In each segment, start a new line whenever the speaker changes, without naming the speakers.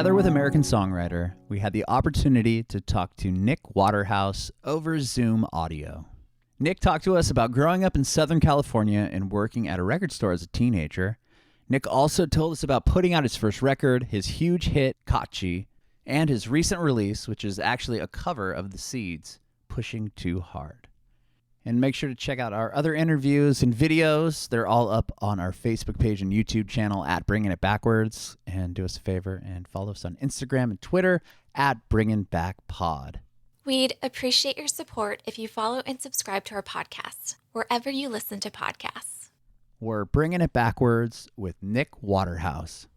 Together with American songwriter, we had the opportunity to talk to Nick Waterhouse over Zoom audio. Nick talked to us about growing up in Southern California and working at a record store as a teenager. Nick also told us about putting out his first record, his huge hit, Kachi, and his recent release, which is actually a cover of The Seeds, Pushing Too Hard. And make sure to check out our other interviews and videos. They're all up on our Facebook page and YouTube channel at Bringing It Backwards. And do us a favor and follow us on Instagram and Twitter at Bringing Back Pod.
We'd appreciate your support if you follow and subscribe to our podcast, wherever you listen to podcasts.
We're Bringing It Backwards with Nick Waterhouse.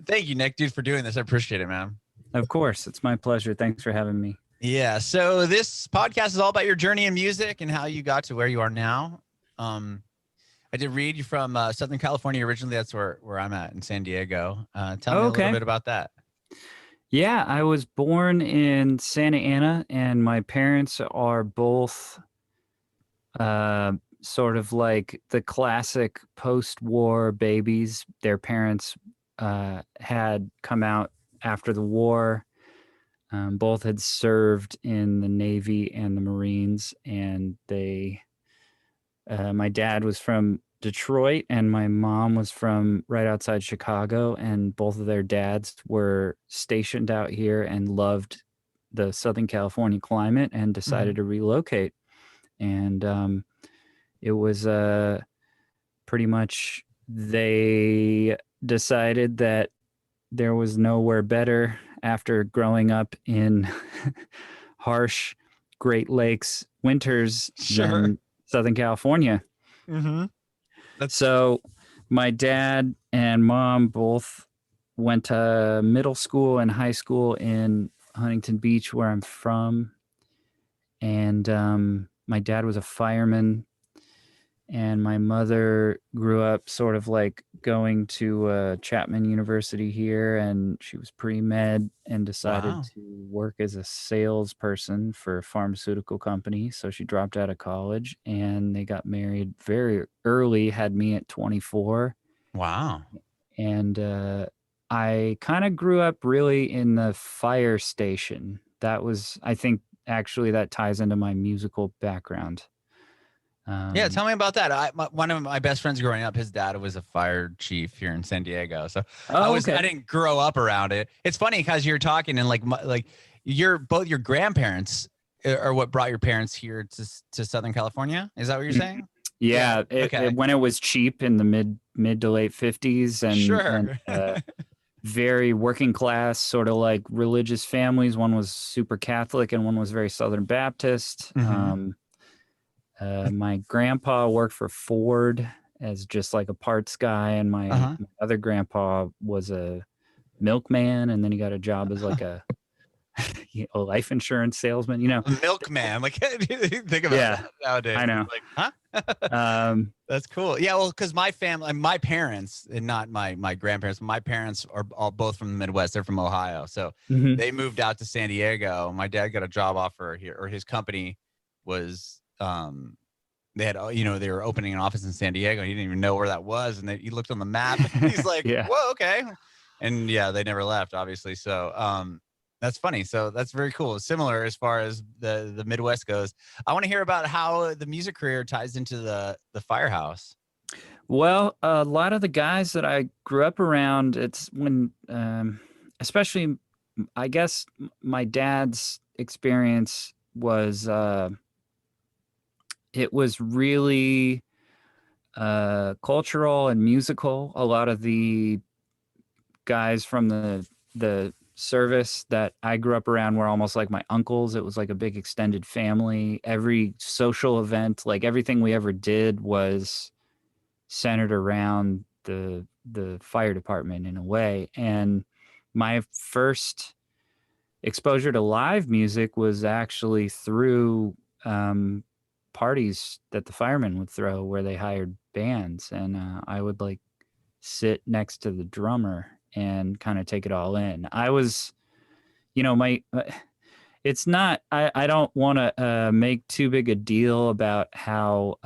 Thank you, Nick, dude, for doing this. I appreciate it, man.
Of course. It's my pleasure. Thanks for having me.
Yeah. So this podcast is all about your journey in music and how you got to where you are now. I did read you from Southern California originally. That's where I'm at in San Diego. Tell me a little bit about that.
Yeah, I was born in Santa Ana, and my parents are both sort of like the classic post-war babies. Their parents had come out after the war. Both had served in the Navy and the Marines, and my dad was from Detroit and my mom was from right outside Chicago, and both of their dads were stationed out here and loved the Southern California climate and decided to relocate. And it was pretty much they decided that there was nowhere better after growing up in harsh Great Lakes winters than Southern California.
Mm-hmm.
So my dad and mom both went to middle school and high school in Huntington Beach, where I'm from. And my dad was a fireman. And my mother grew up sort of like going to Chapman University here, and she was pre-med and decided to work as a salesperson for a pharmaceutical company. So she dropped out of college, and they got married very early, had me at 24.
Wow.
And I kind of grew up really in the fire station. That was, I think, actually that ties into my musical background.
Yeah, tell me about that. One of my best friends growing up, his dad was a fire chief here in San Diego. So I didn't grow up around it. It's funny because you're talking and both your grandparents are what brought your parents here to Southern California. Is that what you're saying?
Yeah. When it was cheap in the mid to late 50s and very working class, sort of like religious families. One was super Catholic and one was very Southern Baptist.
Mm-hmm.
My grandpa worked for Ford as just like a parts guy, and my other grandpa was a milkman, and then he got a job as like a life insurance salesman.
A milkman, like think about that nowadays.
I know.
Like, huh? That's cool. Yeah, well, because my family, my parents, and not my grandparents, my parents are all both from the Midwest. They're from Ohio, so they moved out to San Diego. My dad got a job offer here, or his company was. They had, they were opening an office in San Diego. He didn't even know where that was. And he looked on the map and he's like, whoa, okay. And they never left, obviously. So, that's funny. So that's very cool. Similar as far as the Midwest goes. I want to hear about how the music career ties into the firehouse.
Well, a lot of the guys that I grew up around, it's when, especially, I guess my dad's experience was, it was really cultural and musical. A lot of the guys from the service that I grew up around were almost like my uncles. It was like a big extended family. Every social event, like everything we ever did was centered around the fire department in a way. And my first exposure to live music was actually through parties that the firemen would throw where they hired bands, and I would like sit next to the drummer and kind of take it all in. I was, it's not, I don't want to make too big a deal about how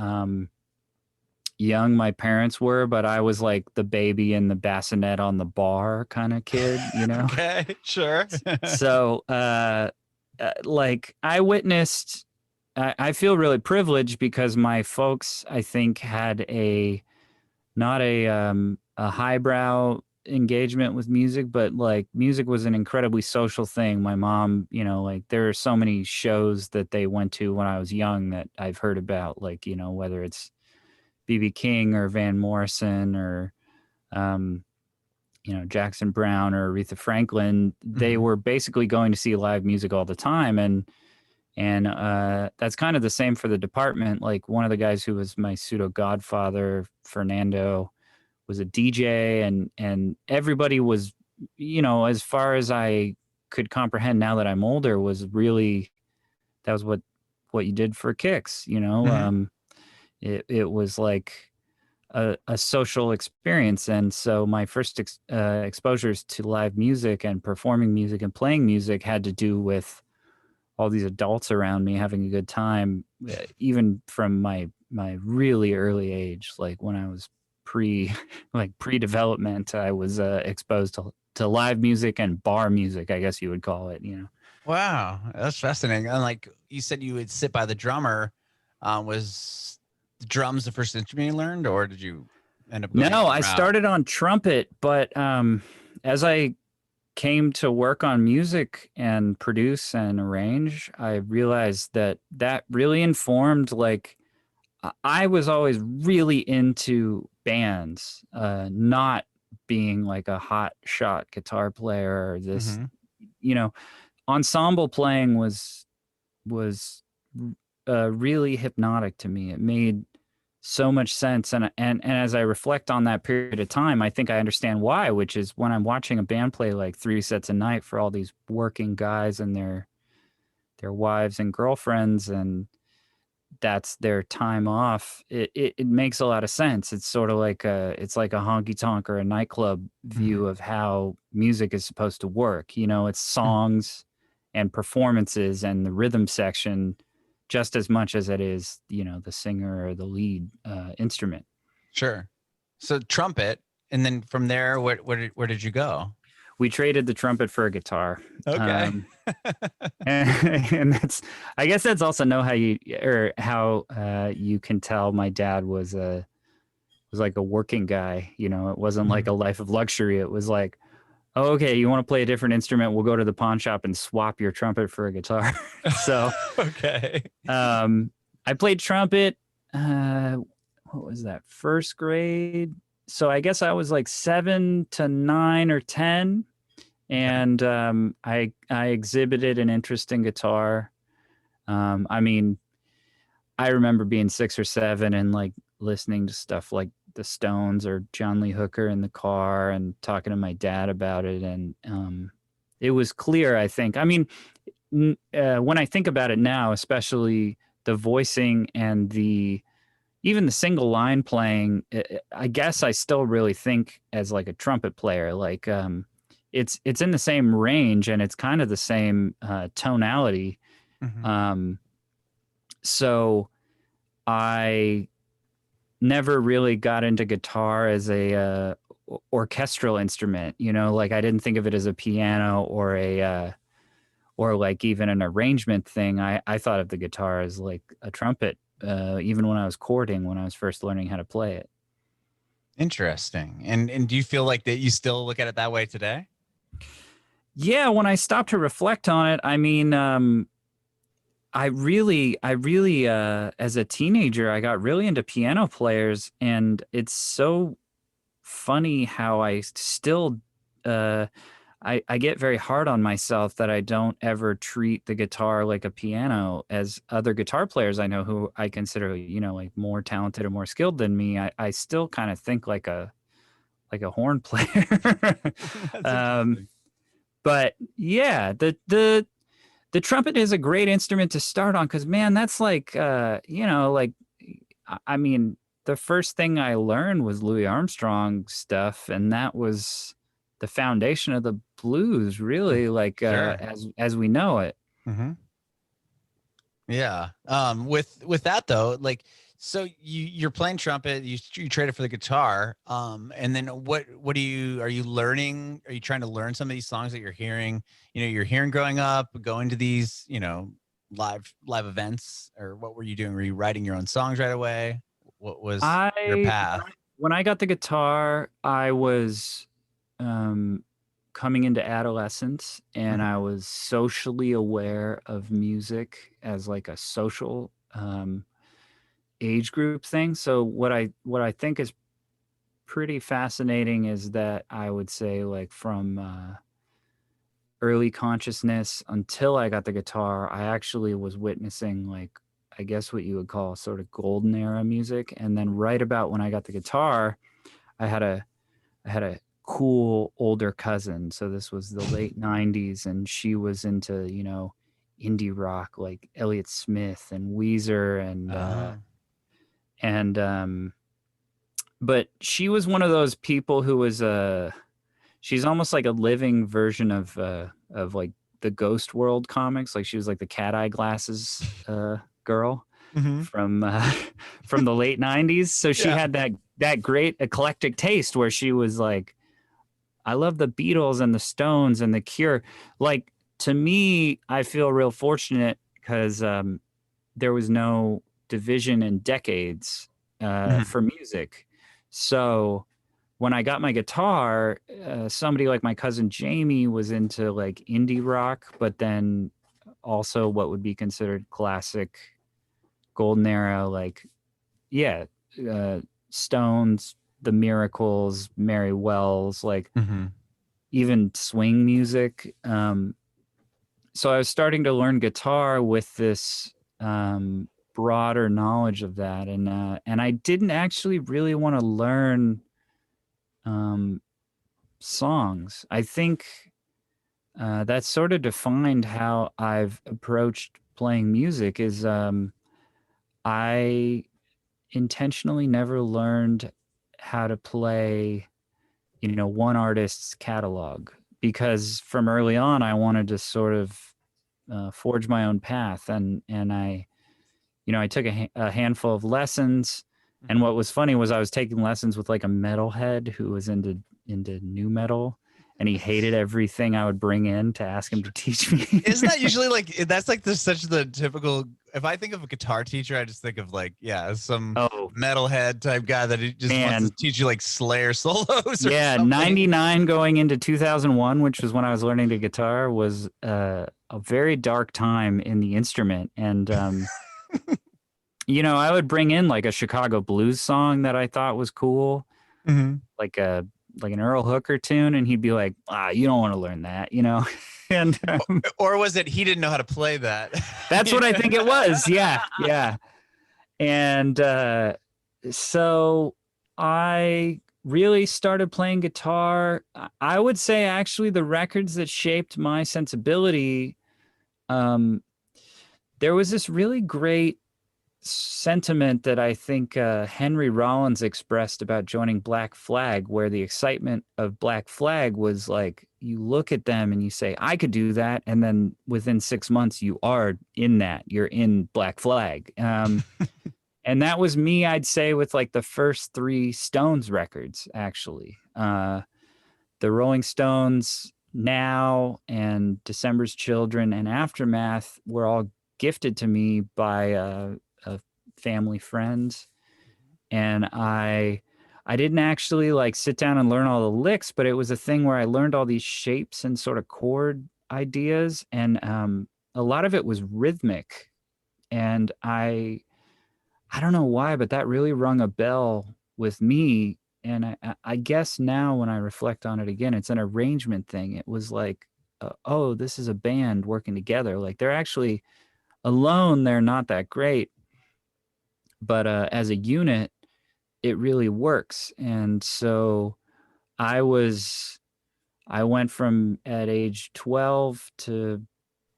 young my parents were, but I was like the baby in the bassinet on the bar kind of kid, you know?
Okay, sure.
So, like I witnessed, I feel really privileged because my folks, I think, had not a highbrow engagement with music, but like music was an incredibly social thing. My mom, you know, like there are so many shows that they went to when I was young that I've heard about, like, you know, whether it's B.B. King or Van Morrison or, you know, Jackson Brown or Aretha Franklin, they were basically going to see live music all the time. And that's kind of the same for the department. Like one of the guys who was my pseudo godfather, Fernando, was a DJ, and everybody was, you know, as far as I could comprehend now that I'm older, was really, that was what you did for kicks, you know. It was like a social experience. And so my first exposures to live music and performing music and playing music had to do with all these adults around me having a good time, even from my really early age. Like when I was pre-development, I was exposed to live music and bar music, I guess you would call it, you know.
Wow, that's fascinating. And like you said, you would sit by the drummer. Was the drums the first instrument you learned, or did you end up going
No, I started on trumpet, but as I came to work on music and produce and arrange, I realized that really informed, like, I was always really into bands, not being like a hot shot guitar player or this, you know, ensemble playing was really hypnotic to me. It made so much sense. And as I reflect on that period of time, I think I understand why, which is when I'm watching a band play like 3 sets a night for all these working guys and their wives and girlfriends, and that's their time off, it makes a lot of sense. It's sort of like it's like a honky tonk or a nightclub view of how music is supposed to work. You know, it's songs and performances and the rhythm section just as much as it is, you know, the singer or the lead instrument.
Sure. So trumpet, and then from there, where did you go?
We traded the trumpet for a guitar.
Okay.
And I guess that's also how you can tell my dad was like a working guy. You know, it wasn't like a life of luxury. It was like, oh, okay, you want to play a different instrument? We'll go to the pawn shop and swap your trumpet for a guitar. So,
okay.
I played trumpet. What was that? First grade. So I guess I was like 7 to 9 or 10. And I exhibited an interest in guitar. I mean, I remember being 6 or 7 and like listening to stuff like the Stones or John Lee Hooker in the car and talking to my dad about it. And it was clear, I think. I mean, when I think about it now, especially the voicing and even the single line playing, I guess I still really think as like a trumpet player. Like it's in the same range and it's kind of the same tonality. So I never really got into guitar as a orchestral instrument, you know, like I didn't think of it as a piano or or like even an arrangement thing. I thought of the guitar as like a trumpet, even when I was courting, when I was first learning how to play it.
Interesting. And do you feel like that you still look at it that way today?
Yeah, when I stopped to reflect on it, I mean, I really, as a teenager, I got really into piano players, and it's so funny how I still, I get very hard on myself that I don't ever treat the guitar like a piano, as other guitar players I know who I consider, you know, like more talented or more skilled than me. I still kind of think like a horn player. But yeah, the trumpet is a great instrument to start on because, man, that's like, you know, like, I mean, the first thing I learned was Louis Armstrong stuff, and that was the foundation of the blues, really, like
Sure.
as we know it.
Yeah. With that though, like, So you're playing trumpet, you traded for the guitar. And then what are you learning? Are you trying to learn some of these songs that you're hearing, you're hearing growing up, going to these, live events, or what were you doing? Were you writing your own songs right away? What was your path?
When I got the guitar, I was coming into adolescence, and I was socially aware of music as like a social age group thing. So what I think is pretty fascinating is that I would say, like, from early consciousness until I got the guitar, I actually was witnessing, like, I guess what you would call sort of golden era music. And then right about when I got the guitar, I had a cool older cousin. So this was the late 90s, and she was into, indie rock, like Elliott Smith and Weezer but she was one of those people who was she's almost like a living version of like the Ghost World comics. Like, she was like the cat eye glasses girl from the late 90s. So she had that great eclectic taste where she was like, I love the Beatles and the Stones and the Cure. Like, to me, I feel real fortunate because there was no division in decades for music. So when I got my guitar, somebody like my cousin Jamie was into like indie rock, but then also what would be considered classic golden era, like, Stones, The Miracles, Mary Wells, like even swing music. So I was starting to learn guitar with this broader knowledge of that, and I didn't actually really want to learn songs. I think that sort of defined how I've approached playing music. Is I intentionally never learned how to play, one artist's catalog, because from early on I wanted to sort of forge my own path, and I took a handful of lessons. And what was funny was I was taking lessons with like a metalhead who was into nu metal, and he hated everything I would bring in to ask him to teach me.
Isn't that usually like, that's like such the typical, if I think of a guitar teacher, I just think of like, some metalhead type guy that just wants to teach you like Slayer solos. Or something.
99 going into 2001, which was when I was learning the guitar, was a very dark time in the instrument. And, I would bring in like a Chicago blues song that I thought was cool, like an Earl Hooker tune, and he'd be like, you don't want to learn that, and
or was it he didn't know how to play that?
That's what I think it was. Yeah. And so I really started playing guitar. I would say actually the records that shaped my sensibility, there was this really great sentiment that I think Henry Rollins expressed about joining Black Flag, where the excitement of Black Flag was like, you look at them and you say, I could do that. And then within 6 months, you are in that. You're in Black Flag. And that was me, I'd say, with like the first 3 Stones records, actually. The Rolling Stones, Now, and December's Children, and Aftermath were all gifted to me by a family friend. And I didn't actually like sit down and learn all the licks, but it was a thing where I learned all these shapes and sort of chord ideas, and a lot of it was rhythmic. And I don't know why, but that really rung a bell with me. And I guess now when I reflect on it again, it's an arrangement thing. It was like, this is a band working together. Like, they're actually alone, they're not that great, but as a unit, it really works. And so I went from at age 12 to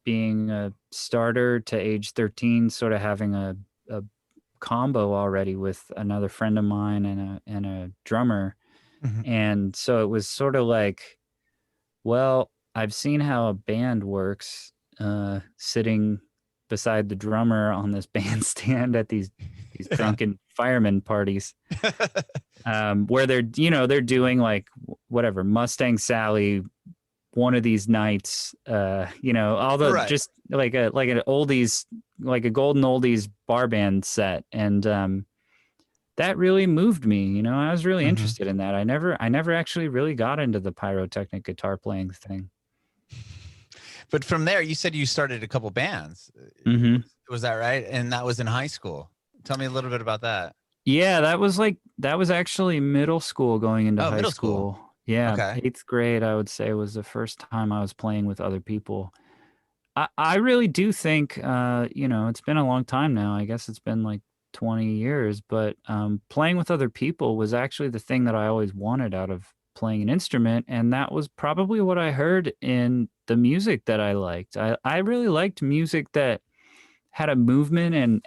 being a starter to age 13, sort of having a combo already with another friend of mine and a drummer. And so it was sort of like, well, I've seen how a band works, sitting beside the drummer on this bandstand at these drunken fireman parties, where they're doing like whatever Mustang Sally, one of these nights, all the just like an oldies, like a golden oldies bar band set, and that really moved me. I was really interested in that. I never actually really got into the pyrotechnic guitar playing thing.
But from there, you said you started a couple bands. Was that right? And that was in high school. Tell me a little bit about that.
Yeah, that was actually middle school going into high
middle
school.
school.
Yeah,
Okay.
8th grade, I would say, was the first time I was playing with other people. I really do think, it's been a long time now. I guess it's been like 20 years, but playing with other people was actually the thing that I always wanted out of playing an instrument, and that was probably what I heard in the music that I liked. I really liked music that had a movement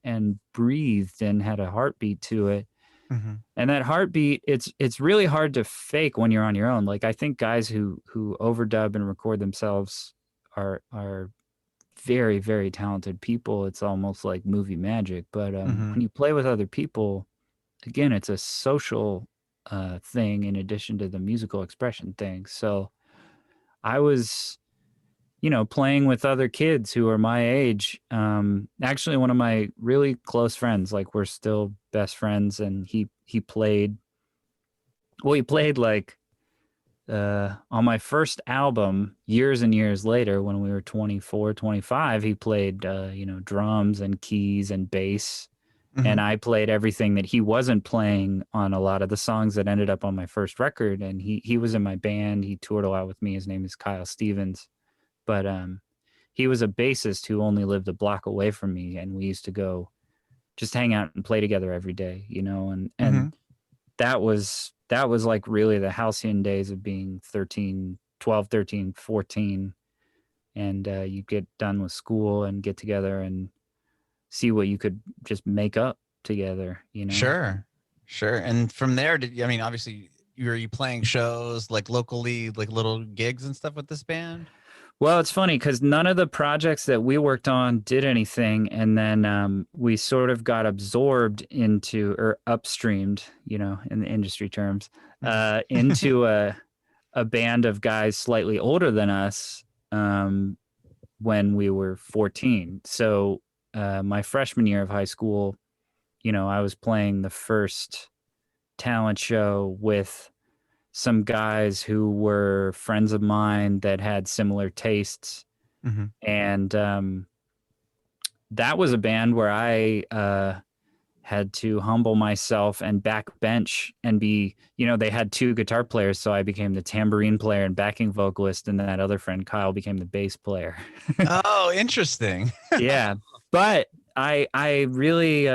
and breathed and had a heartbeat to it. And that heartbeat, it's really hard to fake when you're on your own. Like, I think guys who overdub and record themselves are very, very talented people. It's almost like movie magic. But when you play with other people, again, it's a social thing in addition to the musical expression thing. So I was, playing with other kids who are my age. Actually, one of my really close friends, like we're still best friends, and he played like on my first album years and years later when we were 24, 25, he played, drums and keys and bass. And I played everything that he wasn't playing on a lot of the songs that ended up on my first record. And he was in my band. He toured a lot with me. His name is Kyle Stevens. But he was a bassist who only lived a block away from me. And we used to go just hang out and play together every day, and that was like really the halcyon days of being 12, 13, 14. And you get done with school and get together and see what you could just make up together,
Sure. And from there, obviously, were you playing shows like locally, like little gigs and stuff with this band?
Well, it's funny because none of the projects that we worked on did anything. And then we sort of got absorbed into, or upstreamed, in the industry terms, into a band of guys slightly older than us when we were 14. So my freshman year of high school, I was playing the first talent show with some guys who were friends of mine that had similar tastes. And that was a band where I had to humble myself and backbench and be, they had 2 guitar players. So I became the tambourine player and backing vocalist. And then that other friend, Kyle, became the bass player.
Oh, interesting.
Yeah. But I really,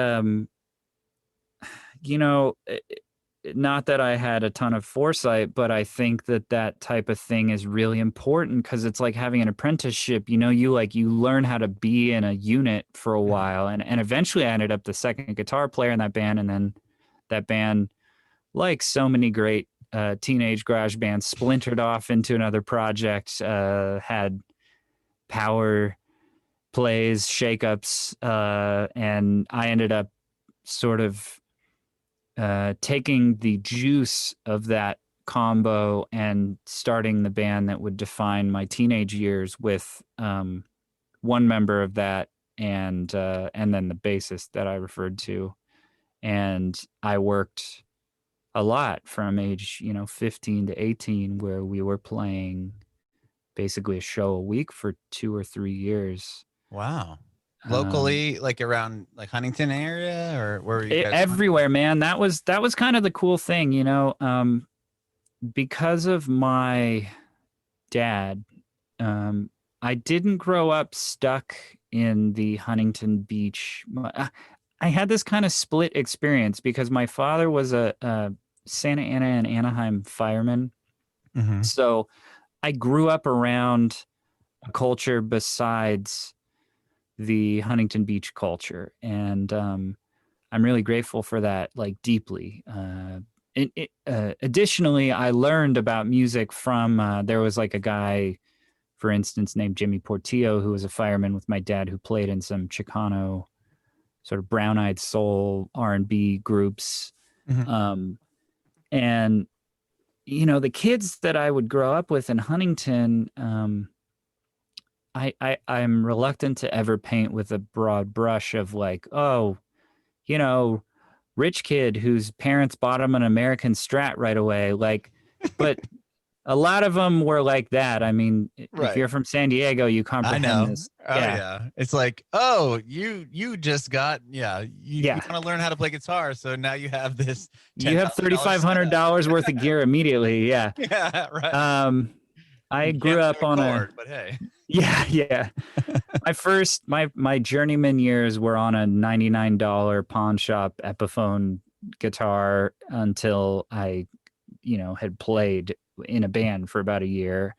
not that I had a ton of foresight, but I think that type of thing is really important because it's like having an apprenticeship. You learn how to be in a unit for a while. And eventually I ended up the second guitar player in that band. And then that band, like so many great teenage garage bands, splintered off into another project, had power plays, shakeups, and I ended up sort of taking the juice of that combo and starting the band that would define my teenage years with one member of that and then the bassist that I referred to. And I worked a lot from age 15 to 18, where we were playing basically a show a week for 2 or 3 years.
Wow. Locally, like around like Huntington area, or where were you guys
everywhere, man. That was kind of the cool thing, because of my dad. I didn't grow up stuck in the Huntington Beach. I had this kind of split experience because my father was a Santa Ana and Anaheim fireman. So I grew up around a culture besides the Huntington Beach culture. And I'm really grateful for that, like deeply. Additionally, I learned about music from, there was like a guy for instance, named Jimmy Portillo, who was a fireman with my dad, who played in some Chicano sort of brown-eyed soul R&B groups. And, you know, the kids that I would grow up with in Huntington, I'm reluctant to ever paint with a broad brush of like, oh, you know, rich kid whose parents bought him an American Strat right away. Like, but a lot of them were like that. I mean, if you're from San Diego, you comprehend this.
Oh, yeah. It's like, oh, you just got, you want to learn how to play guitar. So now you have this.
You have $3,500 worth of gear immediately. Yeah.
Yeah. Right.
I grew up on
but hey.
Yeah. My journeyman years were on a $99 pawn shop Epiphone guitar until I, had played in a band for about a year.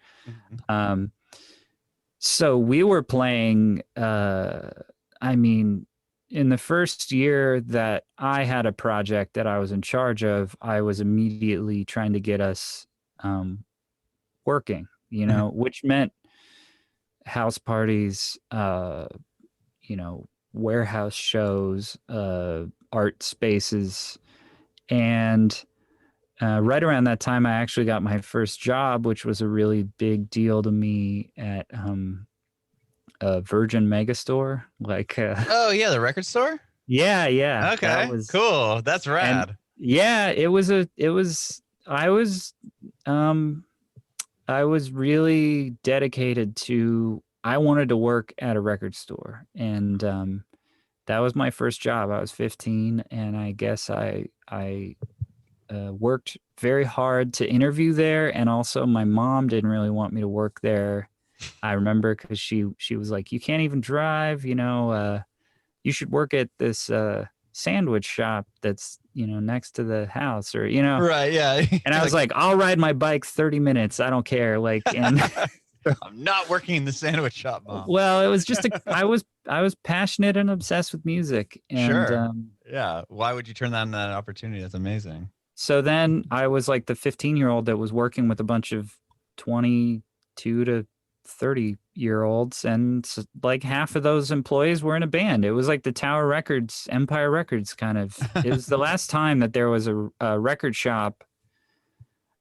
So we were playing, in the first year that I had a project that I was in charge of, I was immediately trying to get us working, which meant house parties, warehouse shows, art spaces. And right around that time, I actually got my first job, which was a really big deal to me at a Virgin Megastore.
Oh yeah, the record store.
Yeah.
Okay, cool. That's rad.
Yeah, I was really dedicated to. I wanted to work at a record store, and that was my first job. I was 15, and I guess I worked very hard to interview there, and also my mom didn't really want me to work there. I remember because she was like, "You can't even drive, you should work at this sandwich shop that's next to the house, or
Right, yeah."
And I was like, "I'll ride my bike 30 minutes. I don't care." And
I'm not working in the sandwich shop, Mom.
Well, it was just I was passionate and obsessed with music. And,
sure. Yeah. Why would you turn down that opportunity? That's amazing.
So then I was like the 15-year-old that was working with a bunch of 22 to 30-year-olds, and like half of those employees were in a band. It was like the Tower Records, Empire Records kind of. It was the last time that there was a record shop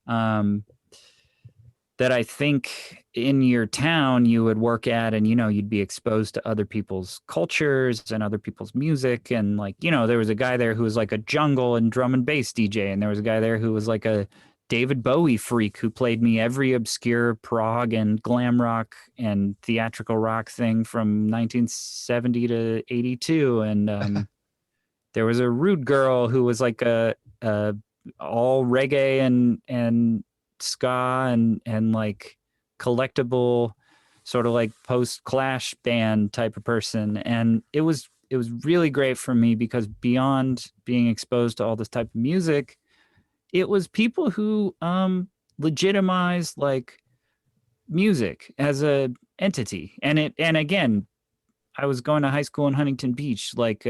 that I think in your town you would work at, and, you'd be exposed to other people's cultures and other people's music. And there was a guy there who was like a jungle and drum and bass DJ. And there was a guy there who was like a David Bowie freak who played me every obscure prog and glam rock and theatrical rock thing from 1970 to 82. And there was a rude girl who was like a all reggae and ska and like collectible sort of like post-Clash band type of person. And it was really great for me because beyond being exposed to all this type of music, it was people who legitimized like music as a entity. And again, I was going to high school in Huntington Beach, like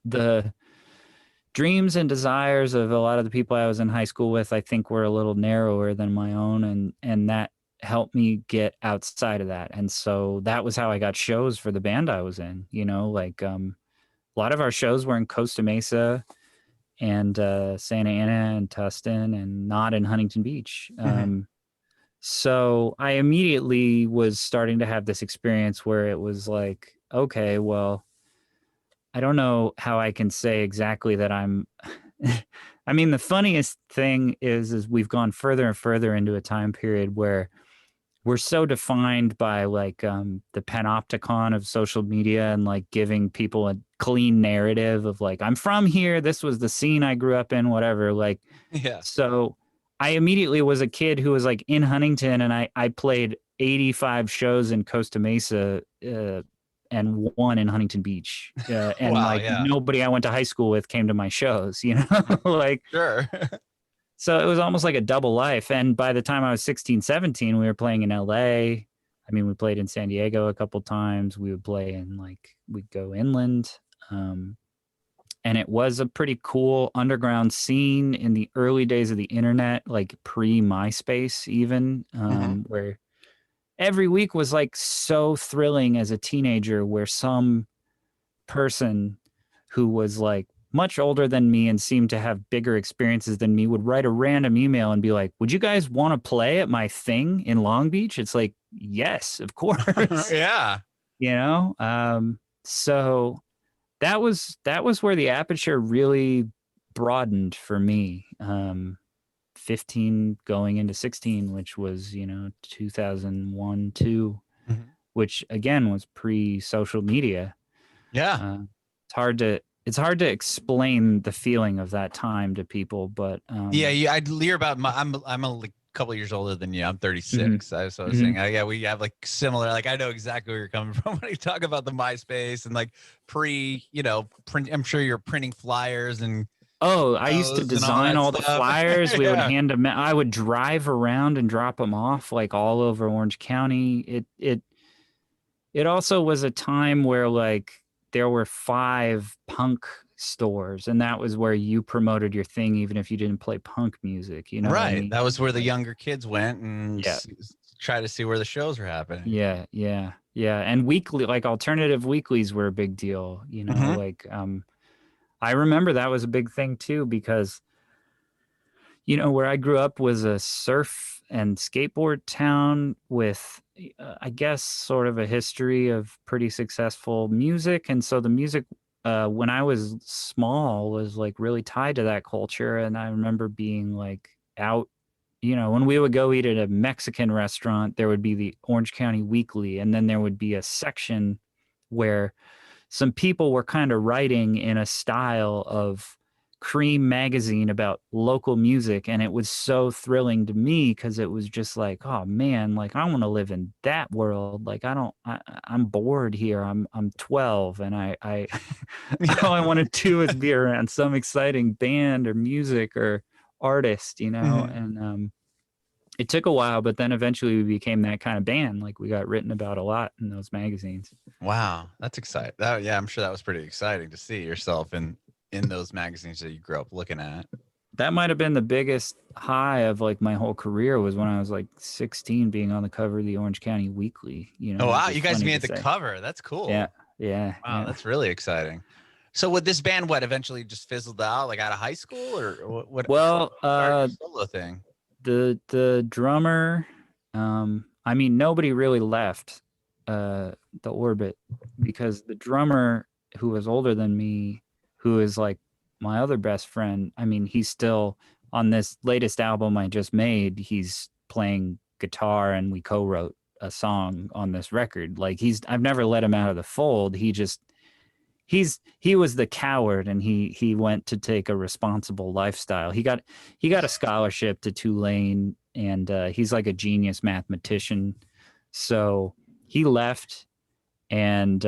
the dreams and desires of a lot of the people I was in high school with, I think, were a little narrower than my own. And that helped me get outside of that. And so that was how I got shows for the band I was in, a lot of our shows were in Costa Mesa and Santa Ana and Tustin, and not in Huntington Beach. So I immediately was starting to have this experience where it was like, okay, well, I don't know how I can say exactly that I'm. The funniest thing is we've gone further and further into a time period where we're so defined by like the panopticon of social media and like giving people a clean narrative of like, I'm from here, this was the scene I grew up in, whatever. Like, yeah. So I immediately was a kid who was like in Huntington, and I played 85 shows in Costa Mesa. And one in Huntington Beach. And wow, nobody I went to high school with came to my shows, like, sure. So it was almost like a double life. And by the time I was 16, 17, we were playing in LA. We played in San Diego a couple times. We would play in we'd go inland. And it was a pretty cool underground scene in the early days of the internet, like pre MySpace even, where every week was like so thrilling as a teenager, where some person who was like much older than me and seemed to have bigger experiences than me would write a random email and be like, would you guys want to play at my thing in Long Beach? It's like, yes, of course.
Yeah.
You know? So that was where the aperture really broadened for me. 15 going into 16, which was, 2001, 2, which again was pre-social media.
Yeah.
It's hard to explain the feeling of that time to people, but
yeah, I'd hear about I'm a couple years older than you. I'm 36. I was saying, yeah, we have like similar. Like I know exactly where you're coming from when you talk about the MySpace and like print. I'm sure you're printing flyers and.
Oh, I used to design all the flyers. We would hand them. I would drive around and drop them off like all over Orange County. It also was a time where like there were 5 punk stores, and that was where you promoted your thing, even if you didn't play punk music. You know,
right?
What I mean?
That was where the younger kids went and try to see where the shows were happening.
Yeah. And weekly, like alternative weeklies, were a big deal. You know, like I remember that was a big thing too, because, where I grew up was a surf and skateboard town with, I guess, sort of a history of pretty successful music. And so the music, when I was small, was like really tied to that culture. And I remember being like out, when we would go eat at a Mexican restaurant, there would be the Orange County Weekly. And then there would be a section where some people were kind of writing in a style of Cream magazine about local music. And it was so thrilling to me because it was just like, oh man, like I want to live in that world. Like I'm bored here. I'm 12 and I all I want to do is be around some exciting band or music or artist, and it took a while, but then eventually we became that kind of band. Like we got written about a lot in those magazines.
Wow, that's exciting. Yeah, I'm sure that was pretty exciting to see yourself in those magazines that you grew up looking at.
That might have been the biggest high of like my whole career, was when I was like 16, being on the cover of the Orange County Weekly.
Oh wow, you guys made the cover. That's cool.
Yeah.
Wow, that's really exciting. So with this band, what eventually just fizzled out, like out of high school, or what?
Well,
solo thing.
The drummer, I mean, nobody really left the orbit, because the drummer, who was older than me, who is like my other best friend, I mean, he's still on this latest album I just made, he's playing guitar, and we co-wrote a song on this record. Like I've never let him out of the fold. He was the coward, and he went to take a responsible lifestyle. He got a scholarship to Tulane, and he's like a genius mathematician. So he left, and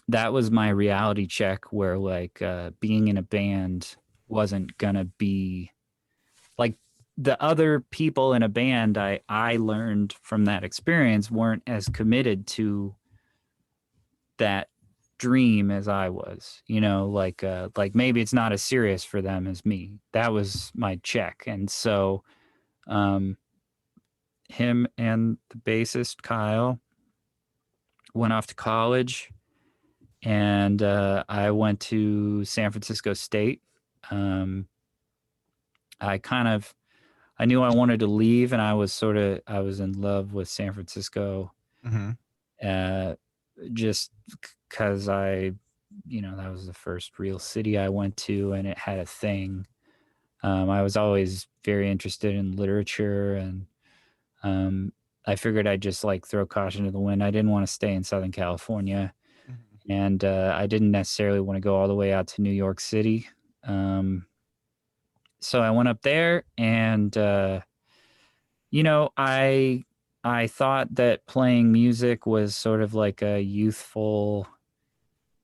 that was my reality check, where like being in a band wasn't gonna be like the other people in a band I learned from that experience weren't as committed to that dream as I was, like maybe it's not as serious for them as me. That was my check. And so him and the bassist Kyle went off to college, and I went to San Francisco State. I knew I wanted to leave, and I was in love with San Francisco. Just because that was the first real city I went to, and it had a thing. I was always very interested in literature, and I figured I'd just like throw caution to the wind. I didn't want to stay in Southern California, and I didn't necessarily want to go all the way out to New York City. So I went up there, and I thought that playing music was sort of like a youthful,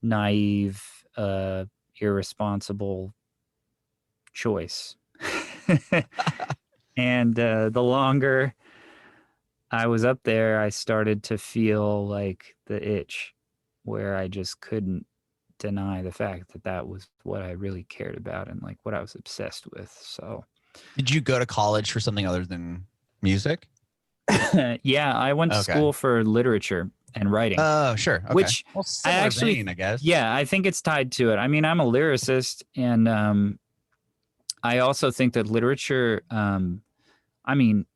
naive, irresponsible choice. And the longer I was up there, I started to feel like the itch, where I just couldn't deny the fact that that was what I really cared about and like what I was obsessed with. So,
did you go to college for something other than music?
Yeah, I went to school for literature and writing.
Oh, sure. Okay.
Which
well,
I actually,
vein, I guess.
yeah, I think it's tied to it. I mean, I'm a lyricist, and I also think that literature, I mean,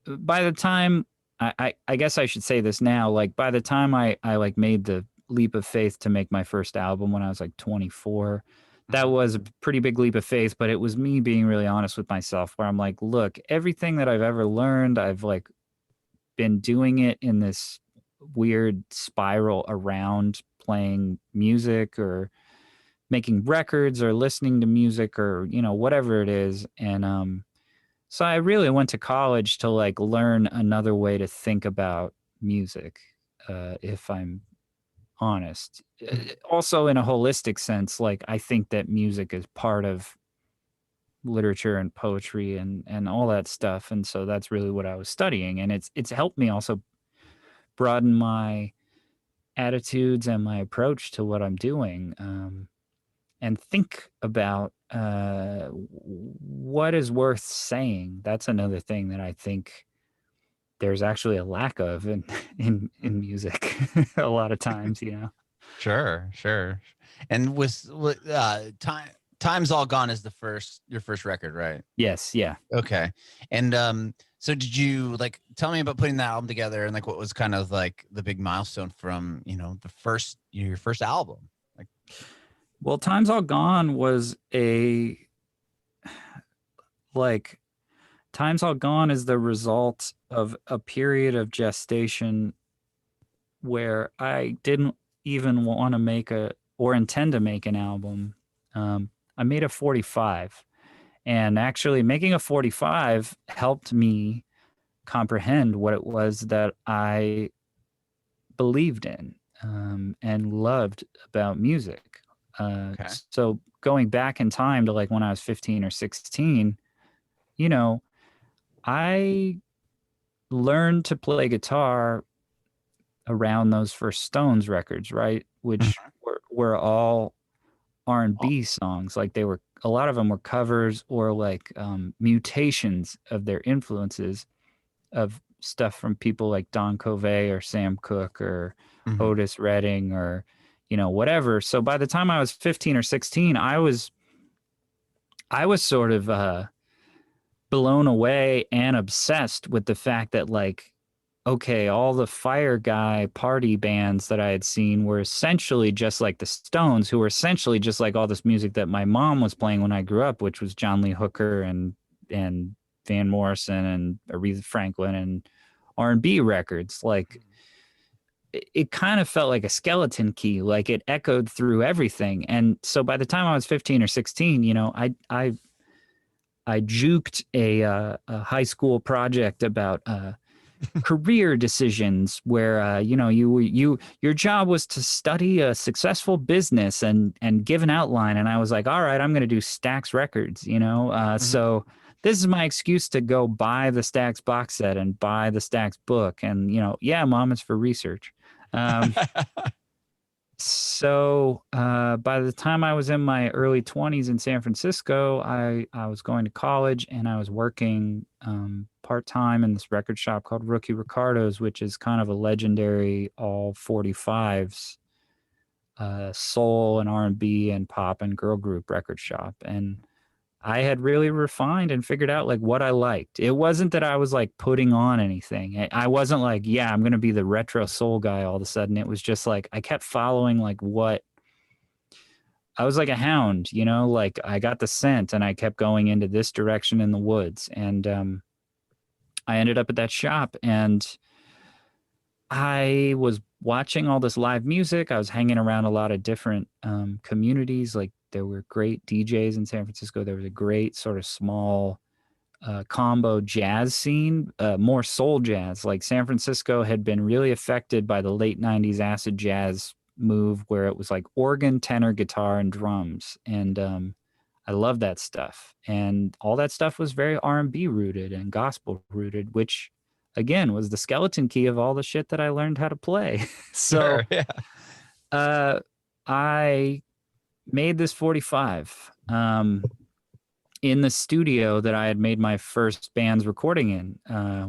by the time I guess I should say this now, like by the time I like made the leap of faith to make my first album when I was like 24, that was a pretty big leap of faith, but it was me being really honest with myself where I'm like, look, everything that I've ever learned, I've like been doing it in this weird spiral around playing music or making records or listening to music or, you know, whatever it is. And so I really went to college to like learn another way to think about music, if I'm honest. Also in a holistic sense, like I think that music is part of literature and poetry and all that stuff. And so that's really what I was studying. And it's helped me also broaden my attitudes and my approach to what I'm doing, and think about what is worth saying. That's another thing that I think there's actually a lack of in music a lot of times, you know.
Sure. And Time's All Gone is your first record, right?
Yes, yeah.
Okay. And so did you like tell me about putting that album together and like what was kind of like the big milestone from, you know, your first album? Like,
well, Time's All Gone was Time's All Gone is the result of a period of gestation where I didn't even want to make or intend to make an album. I made a 45, and actually making a 45 helped me comprehend what it was that I believed in, and loved about music.
okay.
So going back in time to like when I was 15 or 16, you know, I learned to play guitar around those first Stones records, right? Which were all R&B songs. Like a lot of them were covers or like mutations of their influences of stuff from people like Don Covey or Sam Cooke or Otis Redding or, you know, whatever. So by the time I was 15 or 16, I was sort of blown away and obsessed with the fact that like, okay, all the Fire Guy party bands that I had seen were essentially just like the Stones, who were essentially just like all this music that my mom was playing when I grew up, which was John Lee Hooker and Van Morrison and Aretha Franklin and R&B records. Like it kind of felt like a skeleton key, like it echoed through everything. And so by the time I was 15 or 16, you know, I juked a high school project about career decisions where you know your job was to study a successful business and give an outline, and I was like, all right, I'm going to do Stax Records, you know. So this is my excuse to go buy the Stax box set and buy the Stax book, and you know, yeah, mom, it's for research. So by the time I was in my early 20s in San Francisco, I was going to college and I was working part-time in this record shop called Rookie Ricardo's, which is kind of a legendary all 45s soul and R&B and pop and girl group record shop. And I had really refined and figured out like what I liked. It wasn't that I was like putting on anything. I wasn't like, yeah, I'm going to be the retro soul guy all of a sudden. It was just like, I kept following like what I was like a hound, you know, like I got the scent and I kept going into this direction in the woods. And I ended up at that shop and I was watching all this live music. I was hanging around a lot of different communities. Like there were great DJs in San Francisco. There was a great sort of small combo jazz scene, more soul jazz. Like San Francisco had been really affected by the late 90s acid jazz move where it was like organ, tenor, guitar, and drums. And I love that stuff. And all that stuff was very R&B rooted and gospel rooted, which again was the skeleton key of all the shit that I learned how to play. So
sure, yeah.
I made this 45. in the studio that I had made my first band's recording in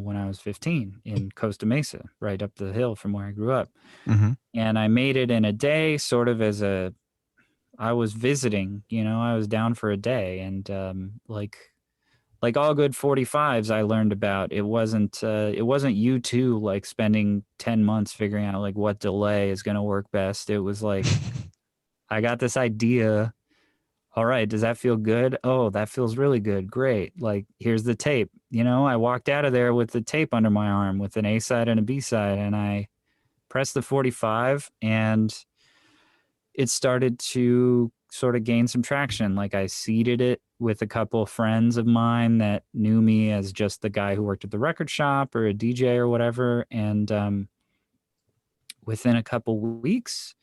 when I was 15 in Costa Mesa, right up the hill from where I grew up.
Mm-hmm.
And I made it in a day, sort of as I was visiting, I was down for a day. And like all good 45s, I learned about, it wasn't U2 like spending 10 months figuring out like what delay is going to work best. It was like, I got this idea. All right, does that feel good? Oh, that feels really good. Great. Like, here's the tape. I walked out of there with the tape under my arm with an A side and a B side, and I pressed the 45, and it started to sort of gain some traction. Like, I seeded it with a couple of friends of mine that knew me as just the guy who worked at the record shop or a DJ or whatever. And within a couple weeks,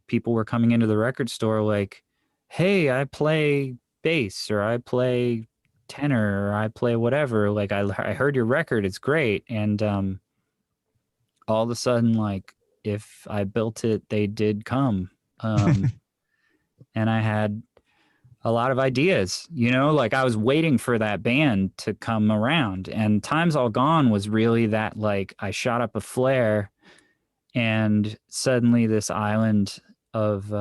people were coming into the record store like, hey, I play bass, or I play tenor, or I play whatever. Like, I heard your record, it's great. And all of a sudden, like, if I built it, they did come. And I had a lot of ideas, like I was waiting for that band to come around. And Time's All Gone was really that, like, I shot up a flare and suddenly this island of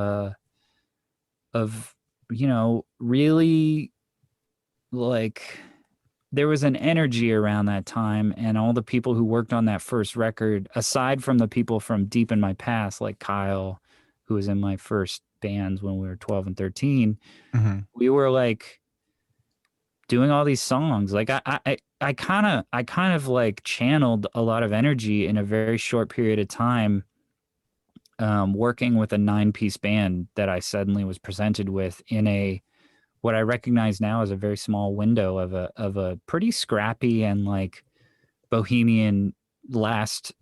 really, like, there was an energy around that time, and all the people who worked on that first record, aside from the people from deep in my past, like Kyle, who was in my first bands when we were 12 and 13,
Mm-hmm.
we were like doing all these songs. Like I kind of like channeled a lot of energy in a very short period of time, working with a 9-piece band that I suddenly was presented with in what I recognize now as a very small window of a pretty scrappy and like bohemian last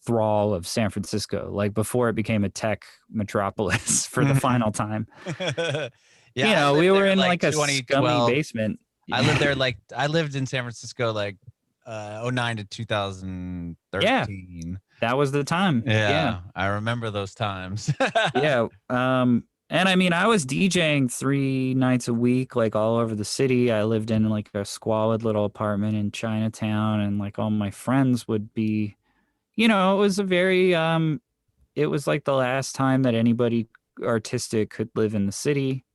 thrall of San Francisco, like before it became a tech metropolis for the final time.
Yeah,
we were in like a scummy basement.
I lived there, like I lived in San Francisco like 09 to 2013.
Yeah. That was the time.
Yeah, I remember those times.
Yeah. And I mean, I was DJing 3 nights a week, like all over the city. I lived in like a squalid little apartment in Chinatown, and like all my friends would be, it was a very, it was like the last time that anybody artistic could live in the city.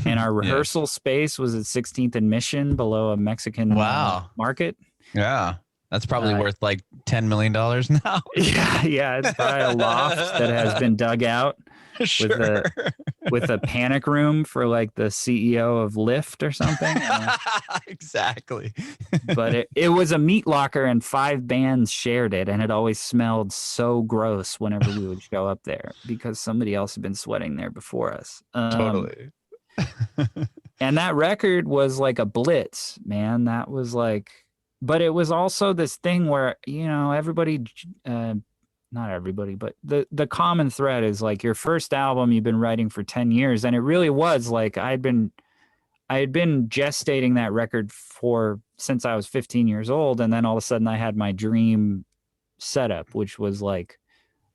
And our rehearsal space was at 16th and Mission below a Mexican market.
Yeah. That's probably worth like $10 million now.
Yeah. It's probably a loft that has been dug out with a panic room for like the CEO of Lyft or something.
Exactly.
But it was a meat locker, and 5 bands shared it, and it always smelled so gross whenever we would show up there because somebody else had been sweating there before us.
Totally.
And that record was like a blitz, man. That was like, but it was also this thing where, everybody, not everybody, but the common thread is like your first album you've been writing for 10 years. And it really was like, I had been gestating that record since I was 15 years old. And then all of a sudden I had my dream setup, which was like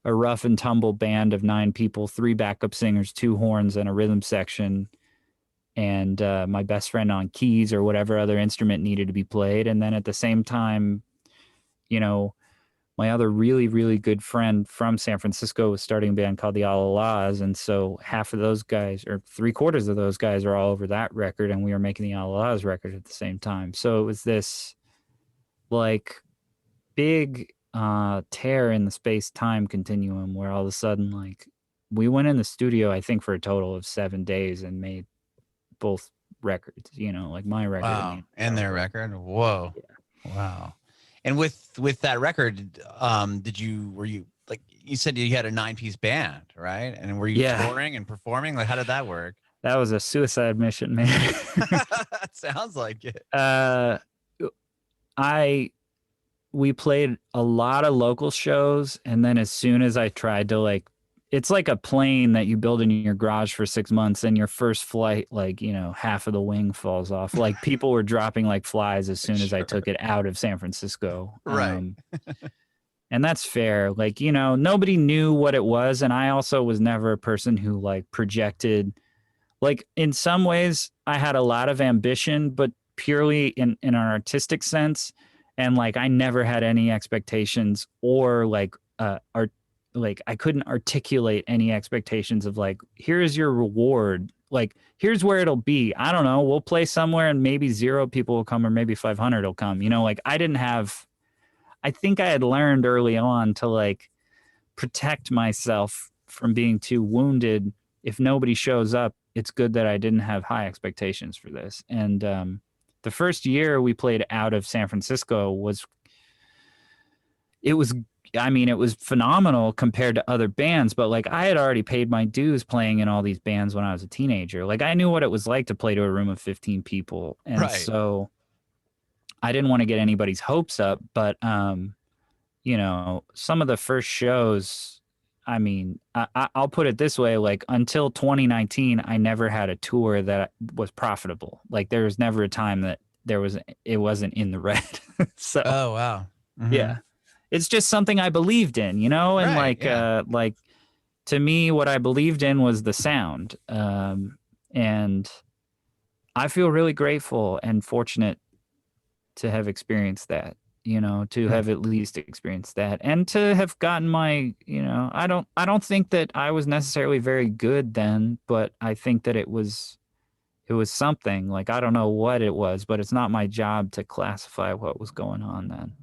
a rough and tumble band of 9 people, 3 backup singers, 2 horns, and a rhythm section. And my best friend on keys or whatever other instrument needed to be played. And then at the same time, my other really, really good friend from San Francisco was starting a band called the Alalas. And so half of those guys, or 3/4 of those guys, are all over that record. And we were making the Alalas record at the same time. So it was this like big tear in the space-time continuum where all of a sudden, like, we went in the studio, I think, for a total of 7 days and made both records, like my record.
Wow. And their record. Whoa. Yeah. Wow. And with that record, were you like, you said you had a 9-piece band, right? And were you touring and performing? Like, how did that work?
That was a suicide mission, man.
That sounds like it.
We played a lot of local shows, and then as soon as I tried to, like, it's like a plane that you build in your garage for 6 months, and your first flight, like, half of the wing falls off. Like, people were dropping like flies as soon as I took it out of San Francisco.
Right.
And that's fair. Like, nobody knew what it was. And I also was never a person who like projected, like in some ways I had a lot of ambition, but purely in an artistic sense. And like, I never had any expectations or like, like I couldn't articulate any expectations of like, here's your reward. Like, here's where it'll be. I don't know. We'll play somewhere and maybe 0 people will come or maybe 500 will come. You know, like I think I had learned early on to like protect myself from being too wounded. If nobody shows up, it's good that I didn't have high expectations for this. And the first year we played out of San Francisco it was phenomenal compared to other bands, but like I had already paid my dues playing in all these bands when I was a teenager. Like I knew what it was like to play to a room of 15 people. And so I didn't want to get anybody's hopes up, but you know, some of the first shows, I mean, I'll put it this way, like until 2019, I never had a tour that was profitable. Like there was never a time that it wasn't in the red. So,
oh, wow. Mm-hmm.
Yeah. It's just something I believed in, you know? And like to me, what I believed in was the sound. And I feel really grateful and fortunate to have experienced that, you know, to have at least experienced that and to have gotten my, you know, I don't think that I was necessarily very good then, but I think that it was something. Like, I don't know what it was, but it's not my job to classify what was going on then.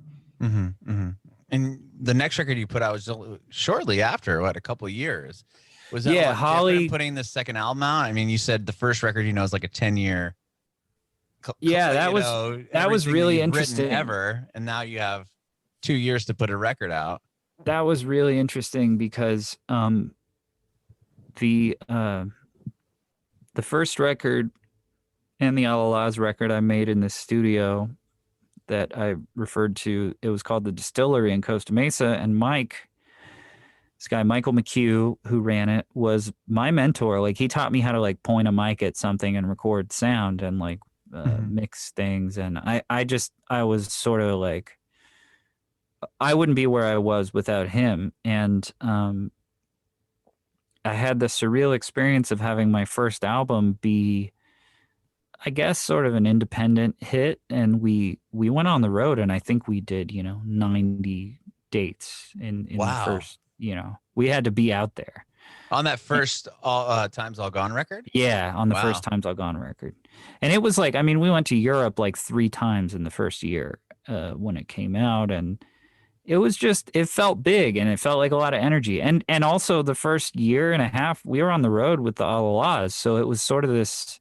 Mm-hmm, mm-hmm. And the next record you put out was shortly after, a couple of years. Was that Holly putting the second album out? I mean, you said the first record, you know, is like a 10-year.
Yeah, that was really interesting
ever. And now you have 2 years to put a record out.
That was really interesting because the first record and the Allah's record I made in the studio that I referred to, it was called The Distillery in Costa Mesa, and this guy Michael McHugh, who ran it, was my mentor. Like he taught me how to like point a mic at something and record sound and like mix things. And I was sort of like, I wouldn't be where I was without him. And I had the surreal experience of having my first album be, I guess, sort of an independent hit. And we went on the road, and I think we did, 90 dates in the first, we had to be out there.
On that first Times All Gone record?
Yeah, on the first Times All Gone record. And it was like, we went to Europe like 3 times in the first year when it came out. And it was just, it felt big and it felt like a lot of energy. And also the first year and a half, we were on the road with the Allahs. So it was sort of this,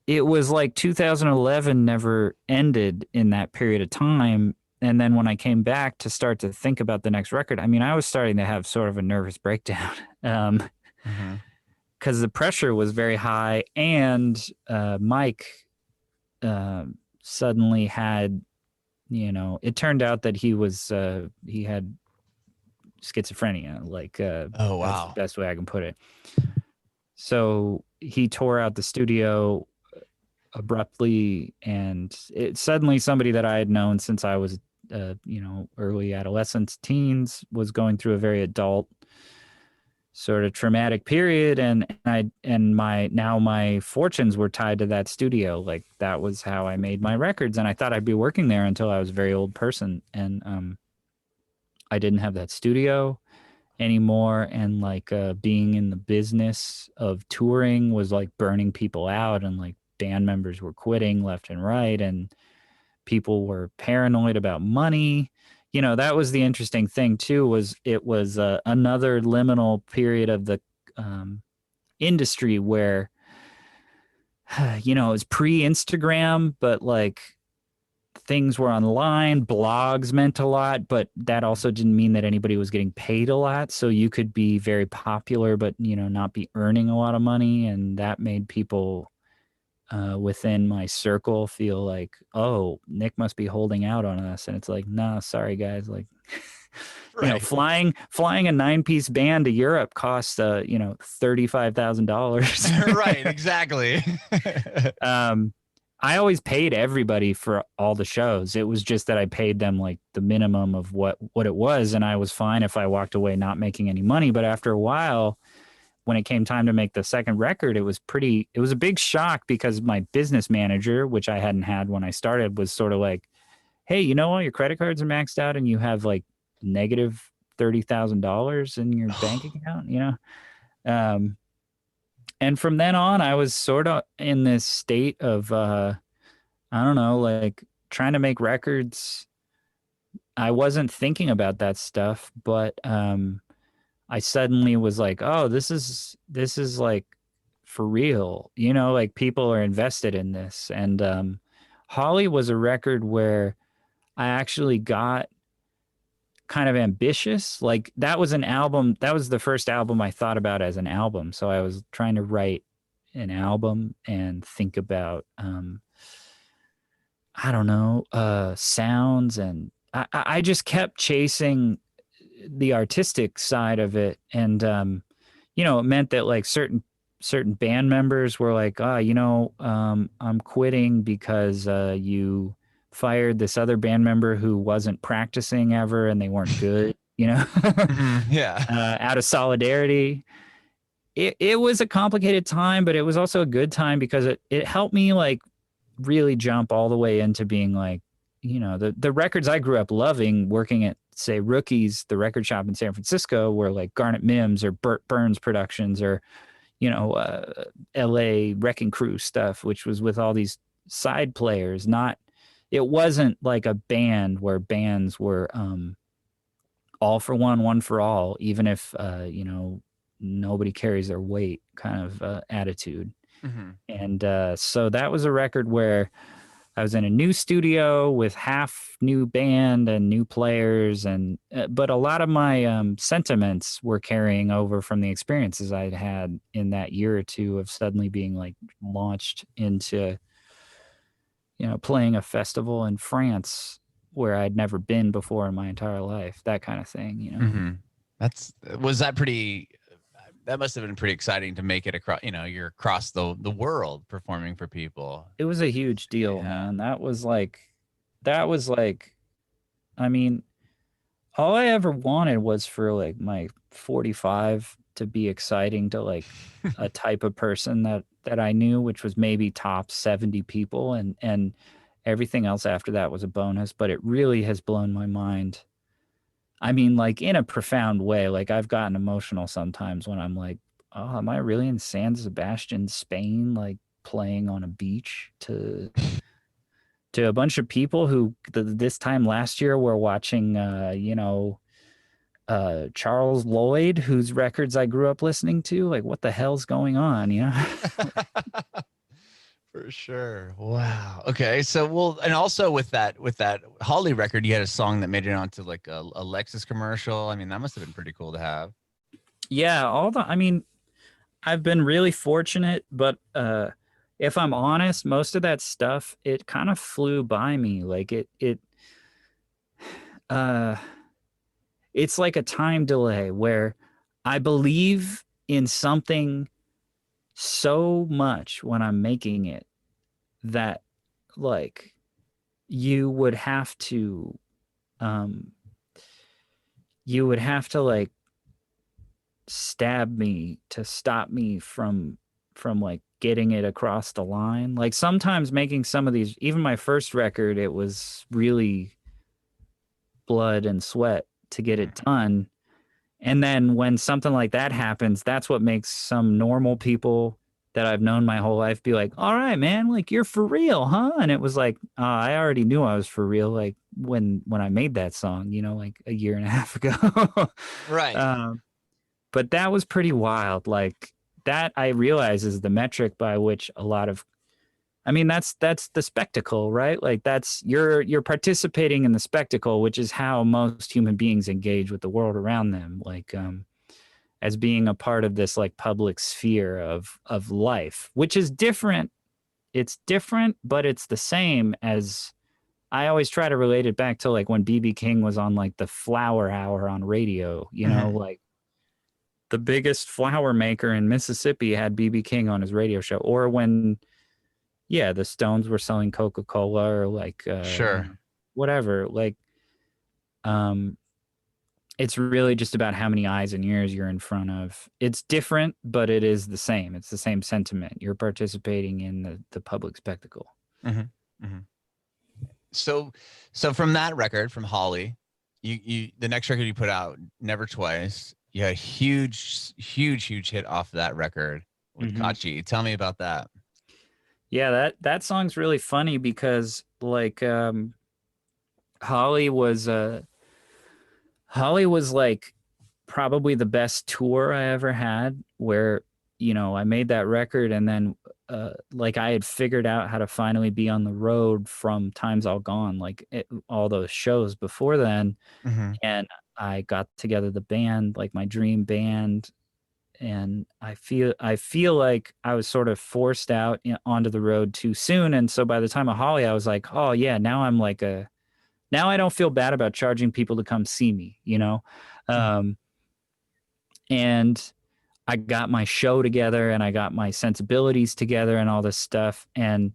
it was like 2011 never ended in that period of time. And then when I came back to start to think about the next record, I was starting to have sort of a nervous breakdown because the pressure was very high. And Mike suddenly had, it turned out that he had schizophrenia. Like,
oh, wow.
That's the best way I can put it. So he tore out the studio abruptly, and it suddenly somebody that I had known since I was early adolescence, teens, was going through a very adult sort of traumatic period, and my fortunes were tied to that studio. Like that was how I made my records, and I thought I'd be working there until I was a very old person, and I didn't have that studio anymore, and like being in the business of touring was like burning people out, and like band members were quitting left and right, and people were paranoid about money. That was the interesting thing too, was it was another liminal period of the industry where it was pre-Instagram, but like things were online, blogs meant a lot, but that also didn't mean that anybody was getting paid a lot. So you could be very popular, but not be earning a lot of money, and that made people within my circle feel like, oh, Nick must be holding out on us. And it's like, no, sorry guys. Like,
right.
Flying a 9-piece band to Europe costs, $35,000.
Right. Exactly.
I always paid everybody for all the shows. It was just that I paid them like the minimum of what it was. And I was fine if I walked away not making any money. But after a while, when it came time to make the second record, it was a big shock because my business manager, which I hadn't had when I started, was sort of like, hey, you know, all your credit cards are maxed out and you have like negative $30,000 in your bank account, you know? And from then on, I was sort of in this state of, I don't know, like trying to make records. I wasn't thinking about that stuff, but I suddenly was like, oh, this is like for real, you know, like people are invested in this. And Holly was a record where I actually got kind of ambitious. Like that was an album. That was the first album I thought about as an album. So I was trying to write an album and think about, I don't know, sounds. And I just kept chasing the artistic side of it. And, you know, it meant that like certain band members were like, oh, you know, I'm quitting because you fired this other band member who wasn't practicing ever and they weren't good, you know?
Yeah.
Out of solidarity. It was a complicated time, but it was also a good time because it helped me like really jump all the way into being like, you know, the records I grew up loving working at, say, Rookies, the record shop in San Francisco, were like Garnet Mims or Burt Burns Productions or, you know, LA Wrecking Crew stuff, which was with all these side players. It wasn't like a band where bands were all for one for all, even if, you know, nobody carries their weight kind of attitude.
Mm-hmm.
And so that was a record where I was in a new studio with half new band and new players, and but a lot of my sentiments were carrying over from the experiences I'd had in that year or two of suddenly being like launched into, you know, playing a festival in France where I'd never been before in my entire life, that kind of thing, you know.
Mm-hmm. That must have been pretty exciting to make it across, you know, you're across the world performing for people.
It was a huge deal, man. That was like, I mean, all I ever wanted was for like my 45 to be exciting to like a type of person that I knew, which was maybe top 70 people. And everything else after that was a bonus, but it really has blown my mind. I mean, like in a profound way, like I've gotten emotional sometimes when I'm like, oh, am I really in San Sebastian, Spain, like playing on a beach to a bunch of people who this time last year were watching, you know, Charles Lloyd, whose records I grew up listening to. Like, what the hell's going on, you know?
For sure. Wow. Okay. So, and also with that Holly record, you had a song that made it onto like a Lexus commercial. I mean, that must have been pretty cool to have.
Yeah. I mean, I've been really fortunate, but if I'm honest, most of that stuff, it kind of flew by me. Like it's like a time delay where I believe in something so much when I'm making it that like you would have to like stab me to stop me from like getting it across the line. Like sometimes making some of these, even my first record, it was really blood and sweat to get it done. And then when something like that happens, that's what makes some normal people that I've known my whole life be like, all right, man, like you're for real, huh? And it was like, I already knew I was for real. Like when I made that song, you know, like a year and a half ago.
Right.
But that was pretty wild. Like that I realize is the metric by which a lot of, I mean, that's the spectacle, right? Like that's, you're participating in the spectacle, which is how most human beings engage with the world around them. Like, as being a part of this like public sphere of life, which is different. It's different, but it's the same as, I always try to relate it back to like when BB King was on like the Flower Hour on radio, you know, like the biggest flower maker in Mississippi had BB King on his radio show, or when, yeah, the Stones were selling Coca-Cola or like,
sure,
whatever. Like, it's really just about how many eyes and ears you're in front of. It's different, but it is the same. It's the same sentiment. You're participating in the public spectacle.
Mm-hmm. Mm-hmm. So from that record, from Holly, you the next record you put out, Never Twice, you had a huge hit off that record with Kachi. Tell me about that.
Yeah, that song's really funny because like Holly was like probably the best tour I ever had, where, you know, I made that record and then like I had figured out how to finally be on the road from Times All Gone, like all those shows before then. And I got together the band, like my dream band. And I feel like I was sort of forced out onto the road too soon. And so by the time of Holly, I was like, oh yeah, now I'm like now I don't feel bad about charging people to come see me, you know? And I got my show together and I got my sensibilities together and all this stuff. And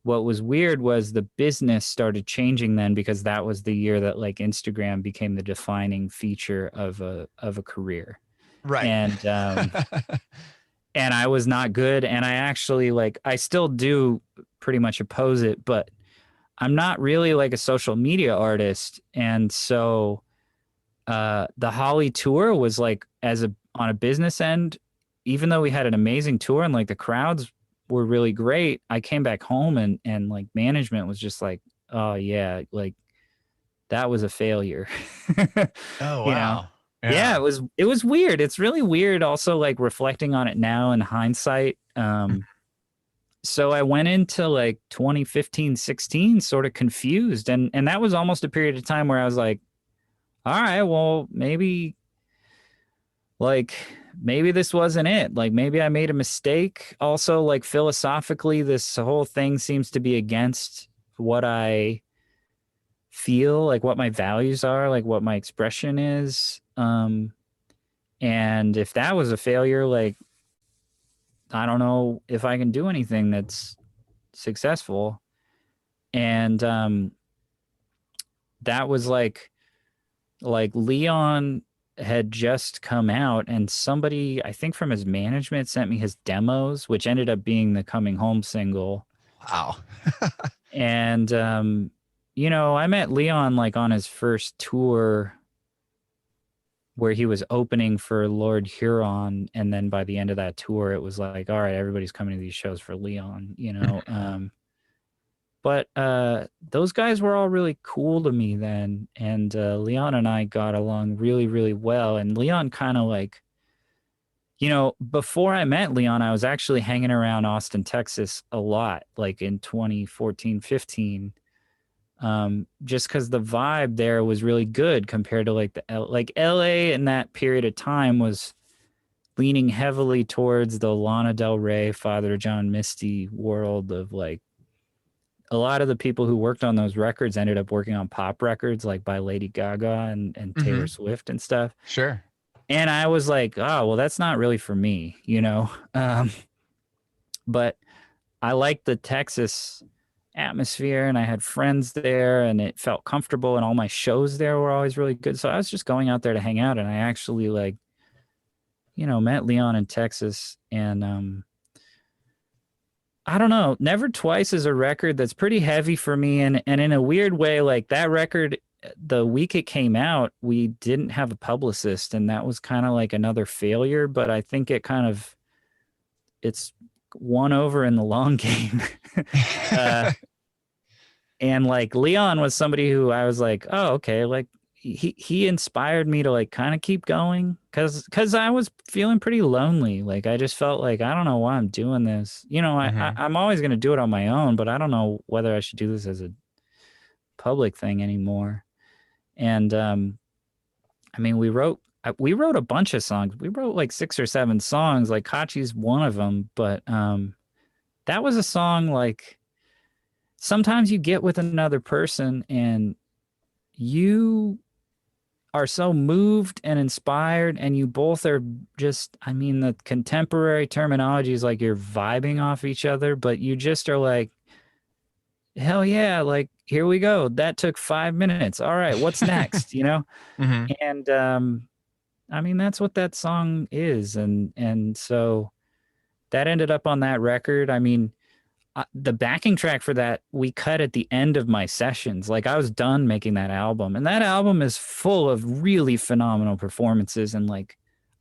what was weird was the business started changing then, because that was the year that like Instagram became the defining feature of a career.
Right.
And and I was not good. And I actually like, I still do pretty much oppose it, but I'm not really like a social media artist. And so the Holly tour was like, on a business end, even though we had an amazing tour and like the crowds were really great, I came back home and like management was just like, oh yeah, like that was a failure.
Oh, wow.
You know? Yeah, it was weird. It's really weird also like reflecting on it now in hindsight. So I went into like 2015, 16 sort of confused. And that was almost a period of time where I was like, all right, well, maybe this wasn't it. Like maybe I made a mistake. Also, like philosophically, this whole thing seems to be against what I feel, like what my values are, like what my expression is. And if that was a failure, like, I don't know if I can do anything that's successful. And that was like Leon had just come out and somebody, I think from his management, sent me his demos, which ended up being the Coming Home single.
Wow.
And, you know, I met Leon like on his first tour where he was opening for Lord Huron. And then by the end of that tour, it was like, all right, everybody's coming to these shows for Leon, you know? But those guys were all really cool to me then. And Leon and I got along really, really well. And Leon kind of like, you know, before I met Leon, I was actually hanging around Austin, Texas a lot, like in 2014, 15, just because the vibe there was really good compared to like LA in that period of time was leaning heavily towards the Lana Del Rey, Father John Misty world of like, a lot of the people who worked on those records ended up working on pop records like by Lady Gaga and Taylor Swift and stuff.
Sure.
And I was like, oh, well, that's not really for me, you know? But I liked the Texas atmosphere and I had friends there and it felt comfortable and all my shows there were always really good. So I was just going out there to hang out and I actually like, you know, met Leon in Texas and, I don't know. Never Twice is a record that's pretty heavy for me. And in a weird way, like that record, the week it came out, we didn't have a publicist. And that was kind of like another failure. But I think it's won over in the long game. And like Leon was somebody who I was like, oh, okay. Like he inspired me to like kind of keep going because I was feeling pretty lonely. Like I just felt like I don't know why I'm doing this. You know, I'm always going to do it on my own, but I don't know whether I should do this as a public thing anymore. And I mean, we wrote a bunch of songs. We wrote like 6 or 7 songs. Like Kachi's one of them, but that was a song like sometimes you get with another person and you are so moved and inspired and you both are just, I mean, the contemporary terminology is like you're vibing off each other, but you just are like, hell yeah, like here we go. That took 5 minutes. All right, what's next? You know?
Mm-hmm.
And I mean, that's what that song is. And so that ended up on that record. I mean, the backing track for that we cut at the end of my sessions. Like, I was done making that album, and that album is full of really phenomenal performances. And like,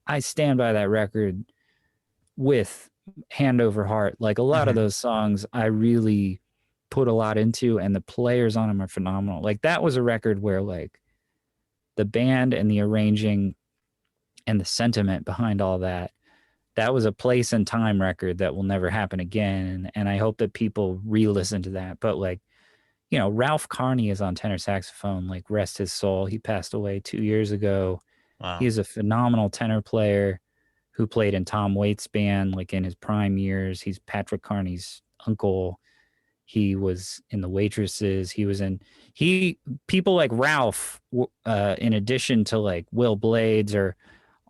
I stand by that record with hand over heart. Like, a lot of those songs I really put a lot into, and the players on them are phenomenal. Like, that was a record where like the band and the arranging and the sentiment behind all that was a place and time record that will never happen again. And I hope that people re-listen to that. But like, you know, Ralph Carney is on tenor saxophone, like, rest his soul. He passed away 2 years ago.
Wow.
He's a phenomenal tenor player who played in Tom Waits' band, like, in his prime years. He's Patrick Carney's uncle. He was in the Waitresses. People like Ralph, in addition to like Will Blades or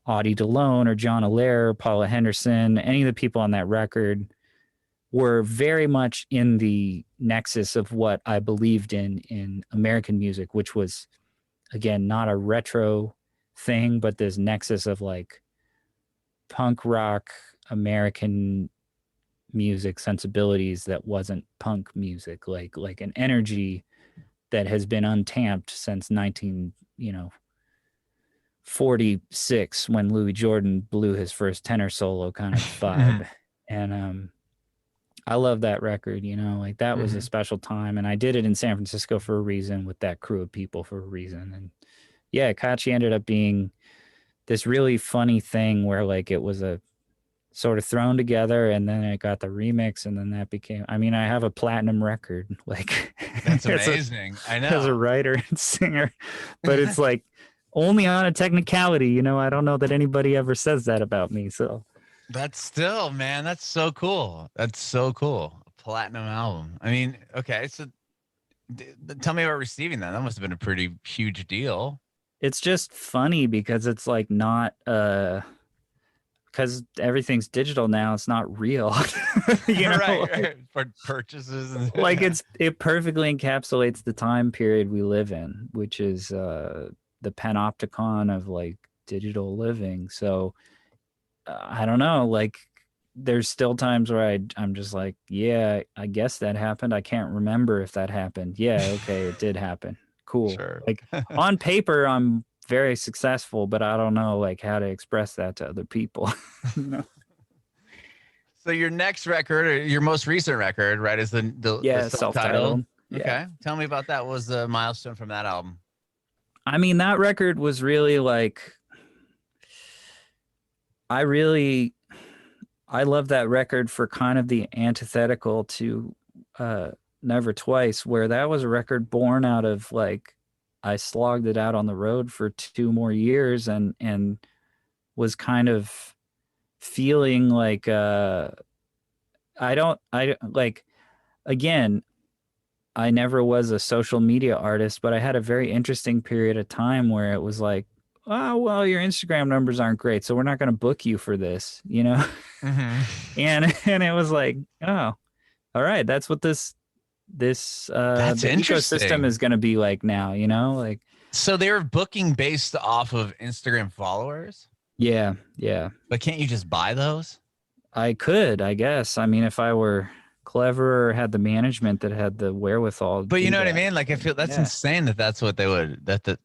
Audie DeLone or John Allaire, Paula Henderson, any of the people on that record were very much in the nexus of what I believed in American music, which was, again, not a retro thing, but this nexus of like punk rock American music sensibilities that wasn't punk music, like an energy that has been untapped since 1946 when Louis Jordan blew his first tenor solo kind of vibe. And I love that record, you know, like, that was a special time. And I did it in San Francisco for a reason, with that crew of people for a reason. And yeah, Kachi ended up being this really funny thing where like it was a sort of thrown together, and then I got the remix, and then that became, I mean, I have a platinum record. Like,
that's amazing. I know,
as a writer and singer, but it's like only on a technicality, you know. I don't know that anybody ever says that about me. So
that's still, man, that's so cool. That's so cool. A platinum album. I mean, okay, so tell me about receiving that. That must have been a pretty huge deal.
It's just funny because it's like not because everything's digital now, it's not real. You know,
right. For purchases and
like it perfectly encapsulates the time period we live in, which is the panopticon of like digital living. So I don't know, like, there's still times where I'm just like, yeah, I guess that happened. I can't remember if that happened. Yeah, okay, it did happen. Cool.
Sure.
Like, on paper, I'm very successful, but I don't know like how to express that to other people. No.
So your next record, or your most recent record, right, is the
self-titled.
Okay.
Yeah.
Tell me about that. What was the milestone from that album?
I mean, that record was really like, I love that record for kind of the antithetical to Never Twice, where that was a record born out of like, I slogged it out on the road for 2 more years and was kind of feeling like again, I never was a social media artist, but I had a very interesting period of time where it was like, oh, well, your Instagram numbers aren't great, so we're not going to book you for this, you know? And it was like, oh, all right, that's what this
that's
the ecosystem is going to be like now, you know? Like,
so they're booking based off of Instagram followers?
Yeah.
But can't you just buy those?
I could, I guess. I mean, if I were clever or had the management that had the wherewithal.
But you know what I mean? Like, I feel that's insane that's what they would, that.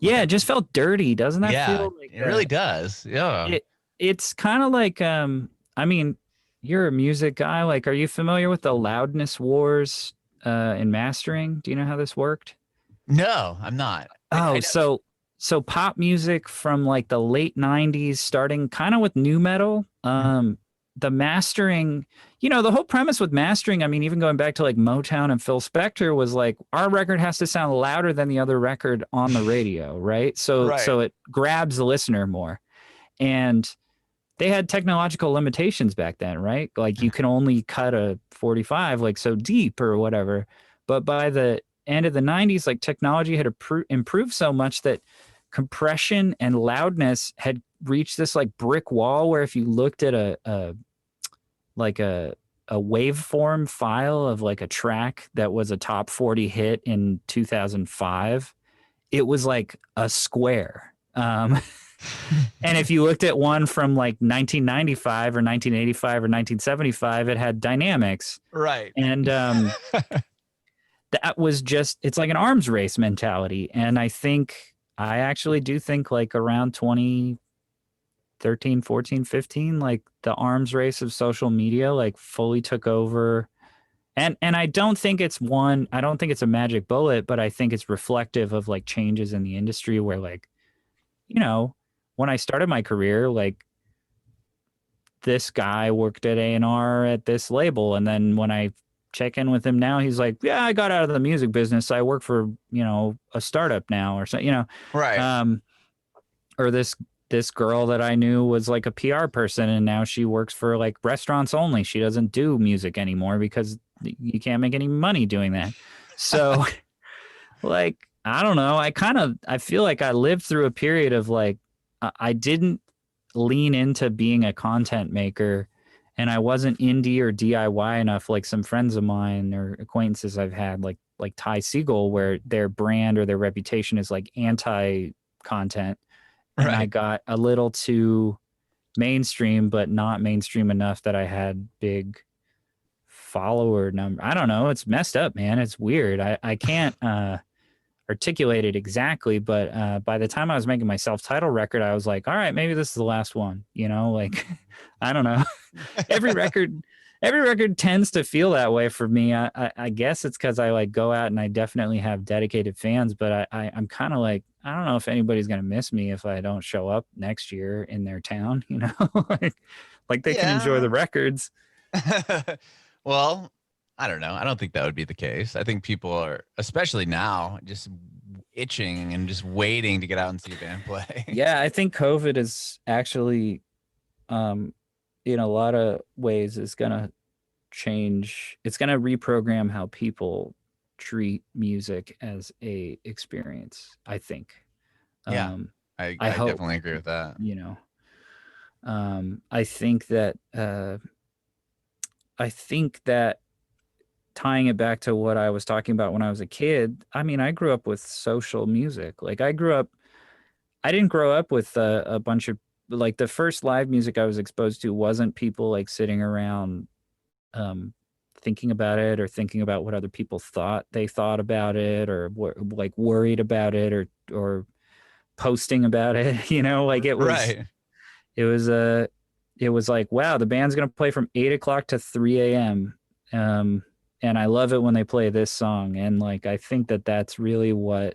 Yeah, it just felt dirty. Doesn't that feel like
it really does. Yeah.
It's kind of like, I mean, you're a music guy. Like, are you familiar with the loudness wars in mastering? Do you know how this worked?
No, I'm not.
Oh, so pop music from like the late 90s, starting kind of with nu metal, the mastering, you know, the whole premise with mastering, I mean, even going back to like Motown and Phil Spector, was like, our record has to sound louder than the other record on the radio, right? So it grabs the listener more. And they had technological limitations back then, right? Like, you can only cut a 45 like so deep or whatever. But by the end of the 90s, like, technology had improved so much that compression and loudness had reached this like brick wall where if you looked at a a waveform file of like a track that was a top 40 hit in 2005, it was like a square. And if you looked at one from like 1995 or 1985 or 1975, it had dynamics.
Right.
And that was just, it's like an arms race mentality. And I actually do think like around 2013, 14, 15, like the arms race of social media like fully took over. And I don't think it's a magic bullet, but I think it's reflective of like changes in the industry where like, you know, when I started my career, like this guy worked at A&R at this label. And then when I check in with him now, he's like, yeah, I got out of the music business. I work for, you know, a startup now or something, you know.
Right.
Or this girl that I knew was like a PR person and now she works for like restaurants only. She doesn't do music anymore because you can't make any money doing that. So like, I don't know. I feel like I lived through a period of like, I didn't lean into being a content maker and I wasn't indie or DIY enough. Like some friends of mine or acquaintances I've had like Ty Segall, where their brand or their reputation is like anti-content. And I got a little too mainstream, but not mainstream enough that I had big follower number. I don't know. It's messed up, man. It's weird. I can't articulate it exactly, but by the time I was making my self-titled record, I was like, all right, maybe this is the last one, you know, like, I don't know. Every record tends to feel that way for me. I guess it's because I like go out and I definitely have dedicated fans, but I'm kind of like, I don't know if anybody's going to miss me if I don't show up next year in their town, you know, like they can enjoy the records.
Well, I don't know. I don't think that would be the case. I think people are, especially now, just itching and just waiting to get out and see a band play.
Yeah, I think COVID is actually, in a lot of ways, is going to change. It's going to reprogram how people treat music as a experience, I think.
Yeah, I hope, definitely agree with that.
You know, I think that tying it back to what I was talking about when I was a kid, I mean, I grew up with social music. Like I didn't grow up with a bunch of, like the first live music I was exposed to wasn't people like sitting around thinking about it or thinking about what other people thought about it or like worried about it or posting about it, you know, like it was, it was like, wow, the band's going to play from 8:00 to 3 a.m. And I love it when they play this song. And like, I think that that's really what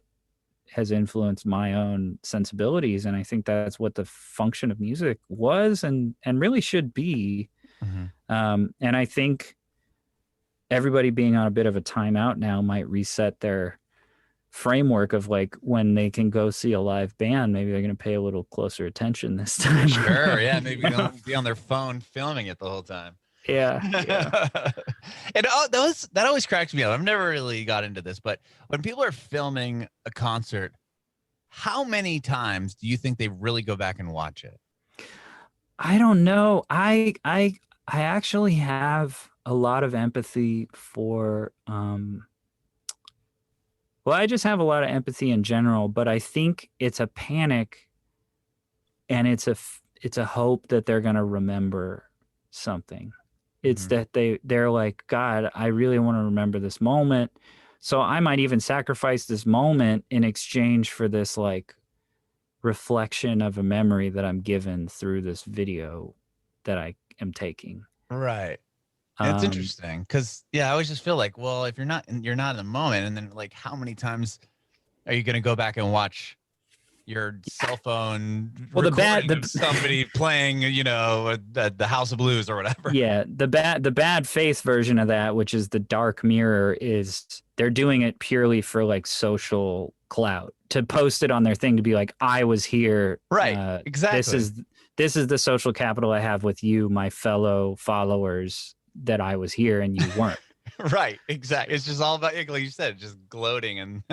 has influenced my own sensibilities. And I think that's what the function of music was and really should be. Mm-hmm. And I think everybody being on a bit of a timeout now might reset their framework of like when they can go see a live band, maybe they're going to pay a little closer attention this time.
Sure. Yeah. Maybe they'll be on their phone filming it the whole time.
Yeah.
And that always cracks me up. I've never really got into this, but when people are filming a concert, how many times do you think they really go back and watch it?
I don't know. I actually have a lot of empathy for well, I just have a lot of empathy in general, but I think it's a panic and it's a hope that they're going to remember something. It's that they're like, God, I really want to remember this moment. So I might even sacrifice this moment in exchange for this like reflection of a memory that I'm given through this video that I am taking.
Right. It's interesting because I always just feel like, well, if you're not in the moment, and then like, how many times are you going to go back and watch your cell phone recording of somebody playing, you know, the House of Blues or whatever? Yeah,
the bad faith version of that, which is the dark mirror, is they're doing it purely for like social clout, to post it on their thing, to be like, I was here.
Right. Exactly.
This is the social capital I have with you, my fellow followers, that I was here and you weren't.
Right. Exactly. It's just all about, like you said, just gloating. And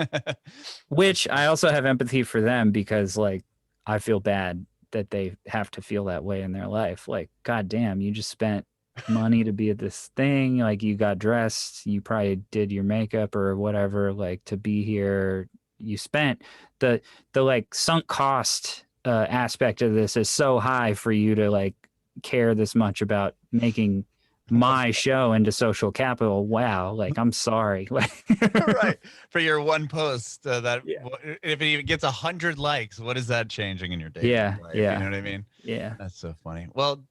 which I also have empathy for them, because like, I feel bad that they have to feel that way in their life. Like, God damn, you just spent money to be at this thing. Like, you got dressed, you probably did your makeup or whatever, like, to be here. You spent the like sunk cost aspect of this is so high for you to like care this much about making my show into social capital. Wow. Like, I'm sorry.
Right. For your one post if it even gets 100 likes, what is that changing in your day?
Yeah.
Life?
Yeah.
You know what I mean?
Yeah.
That's so funny. Well,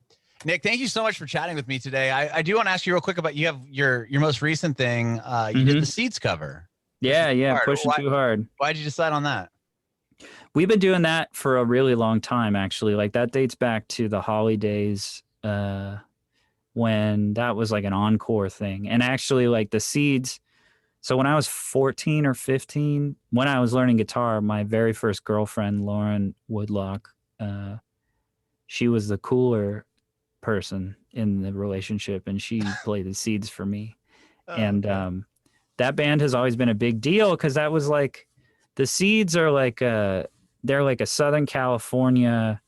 Nick, thank you so much for chatting with me today. I do want to ask you real quick about, you have your most recent thing. You did the Seeds cover.
Yeah. Pushing Too Hard.
Why'd you decide on that?
We've been doing that for a really long time, actually. Like, that dates back to the Holly days, when that was like an encore thing. And actually, like, the Seeds. So when I was 14 or 15, when I was learning guitar, my very first girlfriend, Lauren Woodlock, she was the cooler person in the relationship, and she played the Seeds for me. And that band has always been a big deal, because that was like, the Seeds are like they're like a Southern California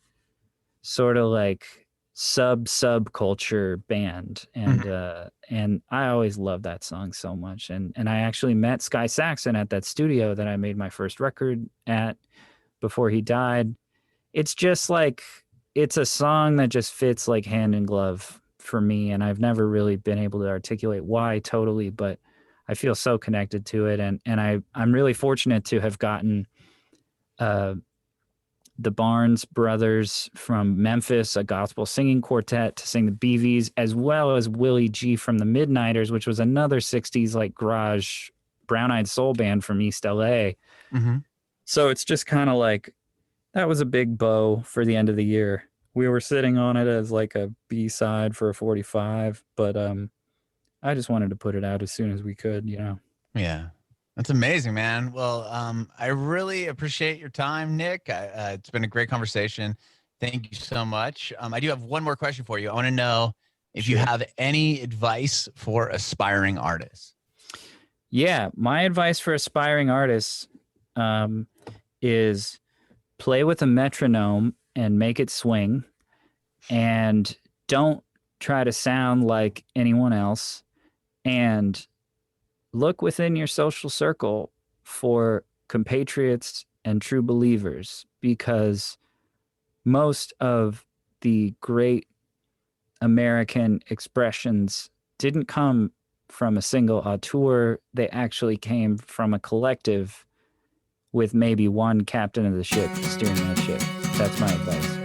sort of like subculture band. And I always loved that song so much. And I actually met Sky Saxon at that studio that I made my first record at before he died. It's just like, it's a song that just fits like hand in glove for me. And I've never really been able to articulate why totally, but I feel so connected to it. And I'm really fortunate to have gotten the Barnes brothers from Memphis, a gospel singing quartet, to sing the BVs, as well as Willie G from the Midniters, which was another 60s like garage brown-eyed soul band from East LA. So it's just kind of like, that was a big bow for the end of the year. We were sitting on it as like a B-side for a 45, but I just wanted to put it out as soon as we could, you know?
Yeah. That's amazing, man. Well, I really appreciate your time, Nick. It's been a great conversation. Thank you so much. I do have one more question for you. I want to know if you have any advice for aspiring artists.
Yeah, my advice for aspiring artists is play with a metronome and make it swing, and don't try to sound like anyone else, and look within your social circle for compatriots and true believers, because most of the great American expressions didn't come from a single auteur. They actually came from a collective with maybe one captain of the ship steering that ship. That's my advice.